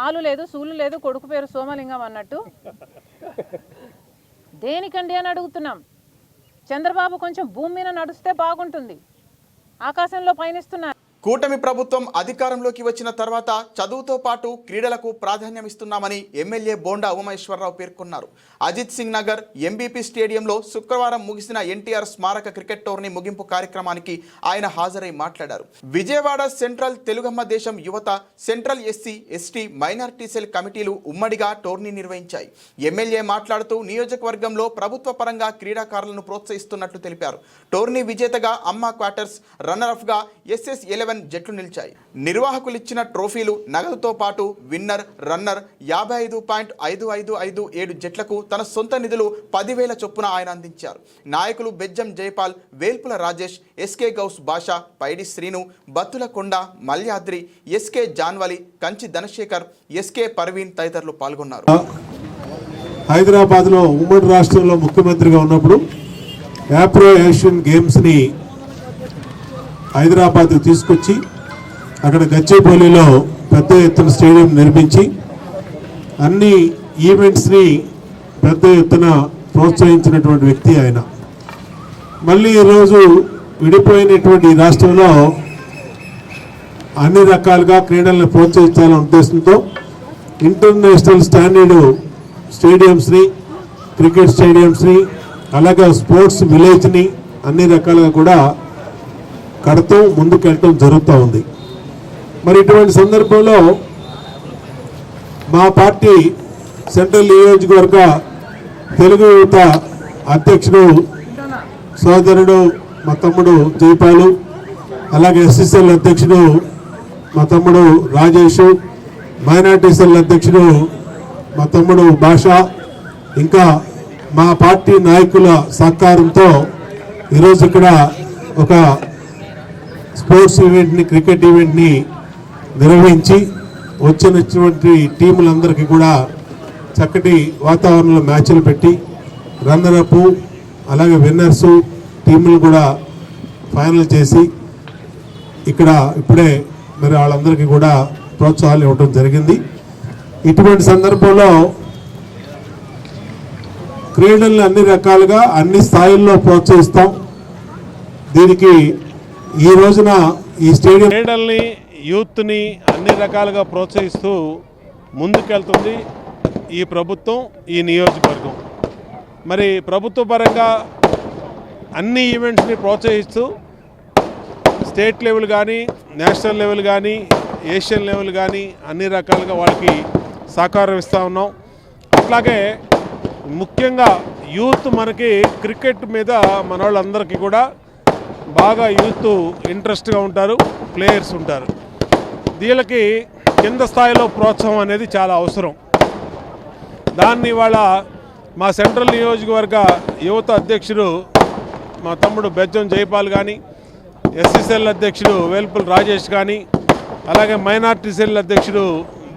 ఆలు లేదు సూలు లేదు కొడుకు పేరు సోమలింగం అన్నట్టు. దేనికండి అని అడుగుతున్నాం. చంద్రబాబు కొంచెం భూమి మీద నడుస్తే బాగుంటుంది, ఆకాశంలో పయనిస్తున్నారు. కూటమి ప్రభుత్వం అధికారంలోకి వచ్చిన తర్వాత చదువుతో పాటు క్రీడలకు ప్రాధాన్యం ఇస్తున్నామని ఎమ్మెల్యే బోండా ఉమేశ్వరరావు పేర్కొన్నారు. అజిత్ సింగ్ నగర్ ఎంబీపీ స్టేడియంలో శుక్రవారం ముగిసిన ఎన్టీఆర్ స్మారక క్రికెట్ టోర్నీ ముగింపు కార్యక్రమానికి ఆయన హాజరై మాట్లాడారు. విజయవాడ సెంట్రల్ తెలుగమ్మ దేశం యువత, central SC ST minority cell కమిటీలు ఉమ్మడిగా టోర్నీ నిర్వహించాయి. ఎమ్మెల్యే మాట్లాడుతూ నియోజకవర్గంలో ప్రభుత్వ పరంగా క్రీడాకారులను ప్రోత్సహిస్తున్నట్లు తెలిపారు. టోర్నీ విజేతగా అమ్మా క్వార్టర్స్, రన్నరఫ్గా SS11 జట్లు నిలిచాయి. నిర్వాహకులు ఇచ్చిన ట్రోఫీలు, నగదుతో పాటు విన్నర్, రన్నర్ 55.5557 జట్లకు తన సొంత నిధులు 10,000 చొప్పున ఆయన అందించారు. నాయకులు బెజ్జం జయపాల్, వేల్పుల రాజేష్, ఎస్కే గౌస్ బాషా, పైడి శ్రీను, బత్తుల కొండ, మల్యాద్రి, ఎస్కే జాన్వలి, కంచి ధనశేఖర్, ఎస్కే పర్వీన్ తదితరులు పాల్గొన్నారు. హైదరాబాద్లో ఉమ్మడి రాష్ట్రంలో ముఖ్యమంత్రిగా ఉన్నప్పుడు ఆఫ్రో ఏషియన్ గేమ్స్ని హైదరాబాద్కు తీసుకొచ్చి అక్కడ గచ్చిబౌలిలో పెద్ద ఎత్తున స్టేడియం నిర్మించి అన్ని ఈవెంట్స్ని పెద్ద ఎత్తున ప్రోత్సహించినటువంటి వ్యక్తి ఆయన. మళ్ళీ ఈరోజు విడిపోయినటువంటి ఈ రాష్ట్రంలో అన్ని రకాలుగా క్రీడలను ప్రోత్సహించాలనే ఉద్దేశంతో ఇంటర్నేషనల్ స్టాండర్డ్ స్టేడియంస్ని, క్రికెట్ స్టేడియంస్ని, అలాగే స్పోర్ట్స్ విలేజ్ని అన్ని రకాలుగా కూడా కడుతూ ముందుకెళ్ళటం జరుగుతూ ఉంది. మరి ఇటువంటి సందర్భంలో మా పార్టీ సెంట్రల్ నియోజకవర్గ తెలుగు యువత అధ్యక్షుడు సోదరుడు మా తమ్ముడు జైపాలు, అలాగే SSL అధ్యక్షుడు మా తమ్ముడు రాజేష్, మైనార్టీ సెల్ అధ్యక్షుడు మా తమ్ముడు భాషా, ఇంకా మా పార్టీ నాయకుల సహకారంతో ఈరోజు ఇక్కడ ఒక స్పోర్ట్స్ ఈవెంట్ని, క్రికెట్ ఈవెంట్ని నిర్వహించి వచ్చినటువంటి టీములందరికీ కూడా చక్కటి వాతావరణంలో మ్యాచ్లు పెట్టి రన్నరప్ అలాగే విన్నర్సు టీములు కూడా ఫైనల్ చేసి ఇక్కడ ఇప్పుడే మరి వాళ్ళందరికీ కూడా ప్రోత్సాహాలు ఇవ్వడం జరిగింది. ఇటువంటి సందర్భంలో క్రీడల్ని అన్ని రకాలుగా అన్ని స్థాయిల్లో ప్రోత్సహిస్తాం. దీనికి ఈ రోజున ఈ స్టేడియం క్రీడల్ని, యూత్ని అన్ని రకాలుగా ప్రోత్సహిస్తూ ముందుకెళ్తుంది ఈ ప్రభుత్వం, ఈ నియోజకవర్గం. మరి ప్రభుత్వ పరంగా అన్ని ఈవెంట్స్ని ప్రోత్సహిస్తూ స్టేట్ లెవెల్ కానీ, నేషనల్ లెవెల్ కానీ, ఏషియన్ లెవెల్ కానీ అన్ని రకాలుగా వాళ్ళకి సహకారం ఇస్తూ ఉన్నాం. అట్లాగే ముఖ్యంగా యూత్ మనకి క్రికెట్ మీద మన వాళ్ళందరికీ కూడా బాగా యూత్ ఇంట్రెస్ట్గా ఉంటారు, ప్లేయర్స్ ఉంటారు. వీళ్ళకి కింద స్థాయిలో ప్రోత్సాహం అనేది చాలా అవసరం. దాన్ని ఇవాళ మా సెంట్రల్ నియోజకవర్గ యువత అధ్యక్షుడు మా తమ్ముడు బెజ్జం జైపాల్ కానీ, SSL అధ్యక్షుడు వేల్పుల రాజేష్ కానీ, అలాగే మైనార్టీ సెల్ అధ్యక్షుడు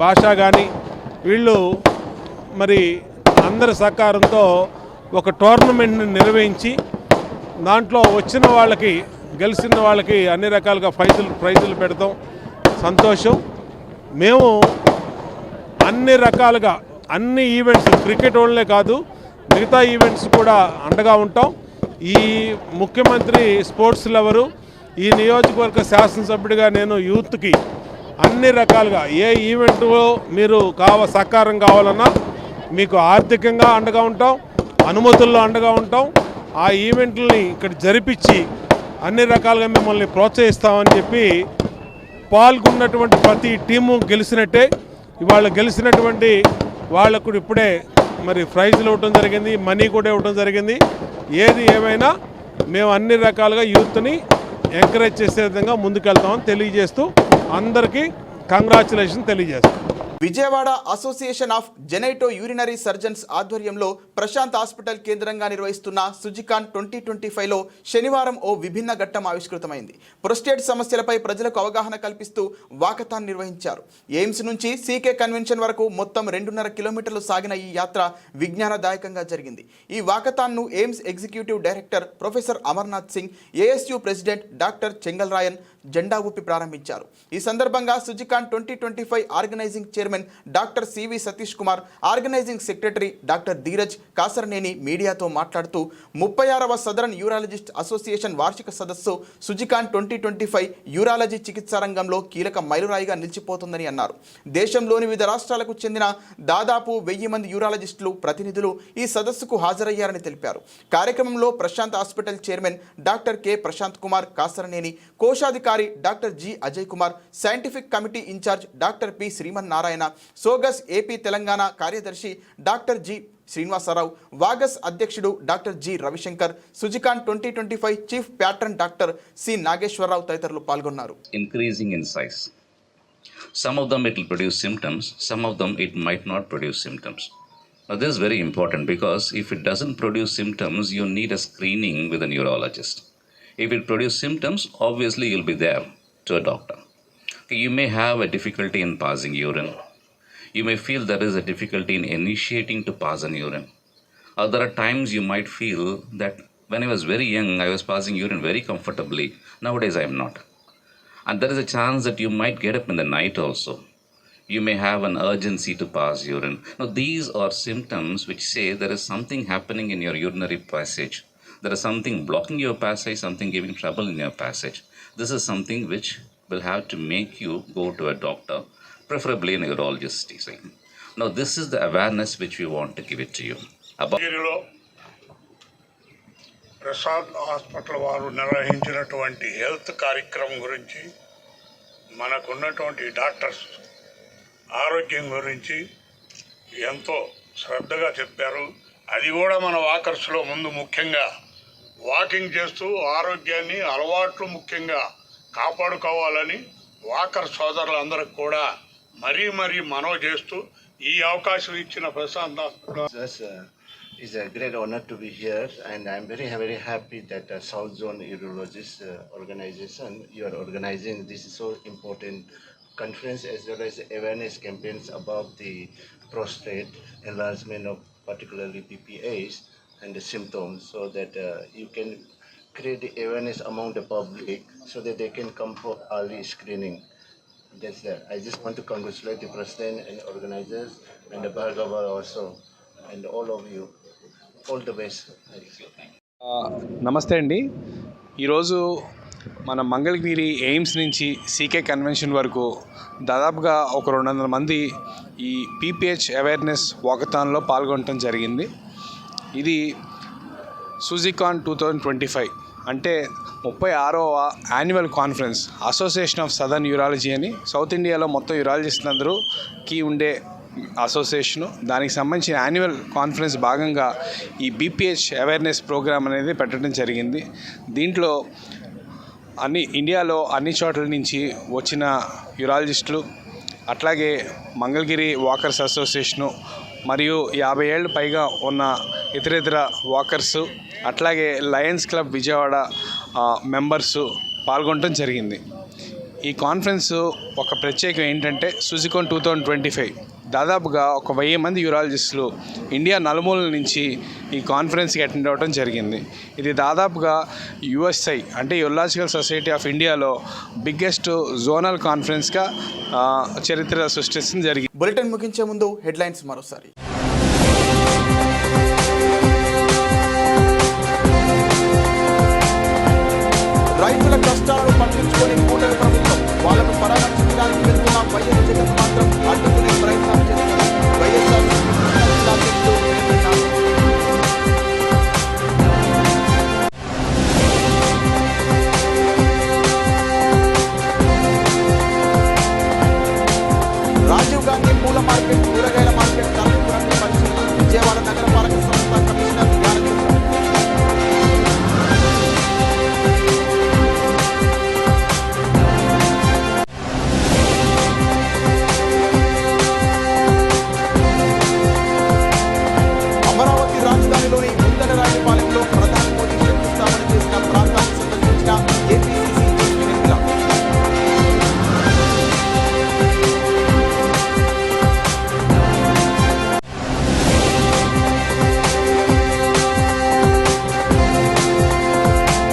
భాషా కానీ, వీళ్ళు మరి అందరి సహకారంతో ఒక టోర్నమెంట్ని నిర్వహించి దాంట్లో వచ్చిన వాళ్ళకి గెలిచిన వాళ్ళకి అన్ని రకాలుగా ప్రైజులు పెడతాం. సంతోషం. మేము అన్ని రకాలుగా అన్ని ఈవెంట్స్, క్రికెట్ వాళ్ళే కాదు మిగతా ఈవెంట్స్ కూడా అండగా ఉంటాం. ఈ ముఖ్యమంత్రి స్పోర్ట్స్ లవరు, ఈ నియోజకవర్గ శాసనసభ్యుడిగా నేను యూత్కి అన్ని రకాలుగా ఏ ఈవెంట్లో మీరు సహకారం కావాలన్నా మీకు ఆర్థికంగా అండగా ఉంటాం, అనుమతుల్లో అండగా ఉంటాం. ఆ ఈవెంట్లని ఇక్కడ జరిపించి అన్ని రకాలుగా మిమ్మల్ని ప్రోత్సహిస్తామని చెప్పి పాల్గొన్నటువంటి ప్రతి టీము గెలిచినట్టే. ఇవాళ గెలిచినటువంటి వాళ్ళకు ఇప్పుడే మరి ప్రైజులు ఇవ్వడం జరిగింది, మనీ కూడా ఇవ్వడం జరిగింది. ఏది ఏమైనా మేము అన్ని రకాలుగా యూత్ని ఎంకరేజ్ చేసే విధంగా ముందుకెళ్తామని తెలియజేస్తూ అందరికీ కంగ్రాచులేషన్ తెలియజేస్తాం. Vijayawada association of genito urinary surgeons ఆధ్వర్యంలో ప్రశాంత్ హాస్పిటల్ కేంద్రంగా నిర్వహిస్తున్న సుజికాన్ 2025లో శనివారం ఓ విభిన్న ఘట్టం ఆవిష్కృతమైంది. ప్రొస్టేట్ సమస్యలపై ప్రజలకు అవగాహన కల్పిస్తూ వాకథాన్ నిర్వహించారు. ఎయిమ్స్ నుంచి సీకే కన్వెన్షన్ వరకు మొత్తం 2.5 కిలోమీటర్లు సాగిన ఈ యాత్ర విజ్ఞానదాయకంగా జరిగింది. ఈ వాకథాన్ను AIIMS executive director professor Amarnath Singh, ASU president doctor Chengal Rayan జెండా ఊపి ప్రారంభించారు. ఈ సందర్భంగా SUGICON 2025 organising chairman doctor CV Satish Kumar, organising secretary doctor Dheeraj Kasaraneni మీడియాతో మాట్లాడుతూ 36వ సదరన్ యూరాలజిస్ట్ అసోసియేషన్ వార్షిక సదస్సు సుజికాన్ 2025 యూరాలజీ చికిత్సా రంగంలో కీలక మైలురాయిగా నిలిచిపోతుందని అన్నారు. దేశంలోని వివిధ రాష్ట్రాలకు చెందిన దాదాపు 1000 మంది యూరాలజిస్టులు ప్రతినిధులు ఈ సదస్సుకు హాజరయ్యారని తెలిపారు. కార్యక్రమంలో Prashant hospital chairman doctor K Prashant Kumar Kasaraneni, కోశాధికారి doctor G Ajay Kumar, scientific committee in charge doctor P Sriman Narayana, సోగస్ ఏపీ తెలంగాణ కార్యదర్శి డాక్టర్ జి శ్రీనివాసరావు, వాగస్ అధ్యక్షుడు doctor G Ravishankar, SUGICON 2025 chief patron doctor C Nageswararao తదితరులు పాల్గొన్నారు. Increasing in size. Some of them it will produce symptoms, some of them it might not produce symptoms. Now this is very important because if it doesn't produce symptoms, you need a screening with a neurologist. If it produces symptoms, obviously you'll be there to a doctor. You may have a difficulty in passing urine. You may feel there is a difficulty in initiating to pass an urine. Or there are times you might feel that when I was very young, I was passing urine very comfortably. Nowadays I am not. And there is a chance that you might get up in the night also. You may have an urgency to pass urine. Now these are symptoms which say there is something happening in your urinary passage. There is something blocking your passage, something giving trouble in your passage. This is something which will have to make you go to a doctor, preferably a neurologist. Now this is the awareness which we want to give it to you. Prasad hospital వారు నిర్వహించినటువంటి health కార్యక్రమం గురించి, మనకున్నటువంటి doctors ఆరోగ్యం గురించి ఎంతో శ్రద్ధగా చెప్పారు. అది కూడా మన వాకర్స్లో ముందు ముఖ్యంగా వాకింగ్ చేస్తూ ఆరోగ్యాన్ని అలవాట్లు ముఖ్యంగా కాపాడుకోవాలని వాకర్ సోదరులందరికీ కూడా మరీ మనవి చేస్తూ ఈ అవకాశం ఇచ్చిన Prashant hospital. It's a great honor to be here, and I'm very happy that South Zone Urologist organization, you are organizing this so important conference as well as awareness campaigns about the prostate enlargement of particularly PPAs and the symptoms, so that you can create the awareness among the public so that they can come for early screening. That's that. I just want to congratulate the president and organizers and the Bhargava also and all of you. All the best. నమస్తే అండి. ఈరోజు మన Mangalagiri AIIMS నుంచి CK convention వరకు దాదాపుగా ఒక 200 మంది ఈ పీపీహెచ్ అవేర్నెస్ వాకథాన్లో పాల్గొనడం జరిగింది. ఇది సుజికాన్ 2025 అంటే 36వ annual conference association of southern urology అని సౌత్ ఇండియాలో మొత్తం యూరాలజిస్టులందరూకి ఉండే అసోసియేషను. దానికి సంబంధించిన యాన్యువల్ కాన్ఫరెన్స్ భాగంగా ఈ బీపీహెచ్ అవేర్నెస్ ప్రోగ్రామ్ అనేది పెట్టడం జరిగింది. దీంట్లో ఇండియాలో అన్ని చోట్ల నుంచి వచ్చిన యూరాలజిస్టులు, అట్లాగే మంగళగిరి వాకర్స్ అసోసియేషను మరియు 50 ఏళ్ళు పైగా ఉన్న ఇతర వాకర్సు, అట్లాగే లయన్స్ క్లబ్ విజయవాడ మెంబర్సు పాల్గొనడం జరిగింది. ఈ కాన్ఫరెన్స్ ఒక ప్రత్యేకం ఏంటంటే సుజికోన్ 2025 దాదాపుగా 1000 మంది యూరాలజిస్టులు ఇండియా నలుమూలల నుంచి ఈ కాన్ఫరెన్స్కి అటెండ్ అవ్వడం జరిగింది. ఇది దాదాపుగా యుఎస్ఐ అంటే యూరాలజికల్ సొసైటీ ఆఫ్ ఇండియాలో బిగ్గెస్ట్ జోనల్ కాన్ఫరెన్స్గా చరిత్ర సృష్టించడం జరిగింది. బులెటిన్ ముగించే ముందు హెడ్లైన్స్ మరోసారి. రైతుల కష్టాలను పట్టించుకొని కూటమి ప్రభుత్వం వాళ్ళను పరామర్శించడానికి వెళ్తున్న వైఎస్ జగన్ మాత్రం అడ్డుకునే ప్రయత్నం చేస్తున్నారు. వైఎస్ఆర్ రాజీవ్ గాంధీ పూల మార్కెట్ కూరగాయల మార్కెట్ కార్మికులను పరిశీలన. విజయవాడ నగరపాలక సంస్థ కమిషనర్ జ్ఞానచంద్ర. అమరావతి రాజధానిలోని ఉత్తరరాజపాలెంలో ప్రధాని మోదీ శంకుస్థాపన చేసిన ప్రాంతాన్ని సందర్శించిన ఏపీసీసీ చీఫ్ షర్మిల.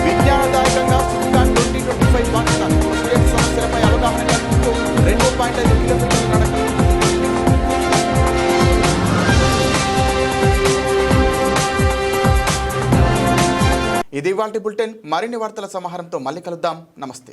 విజ్ఞానదాయకంగా సుల్తాన్ 2025 పాకిస్తాన్ స్టేట్ సమస్యలపై అవగాహన కల్పిస్తూ 2.5 కిలోమీటర్ల నడక. ఇది ఇవాల్టి బులెటిన్. మరిన్ని వార్తల సమాహారంతో మళ్ళీ కలుద్దాం. నమస్తే.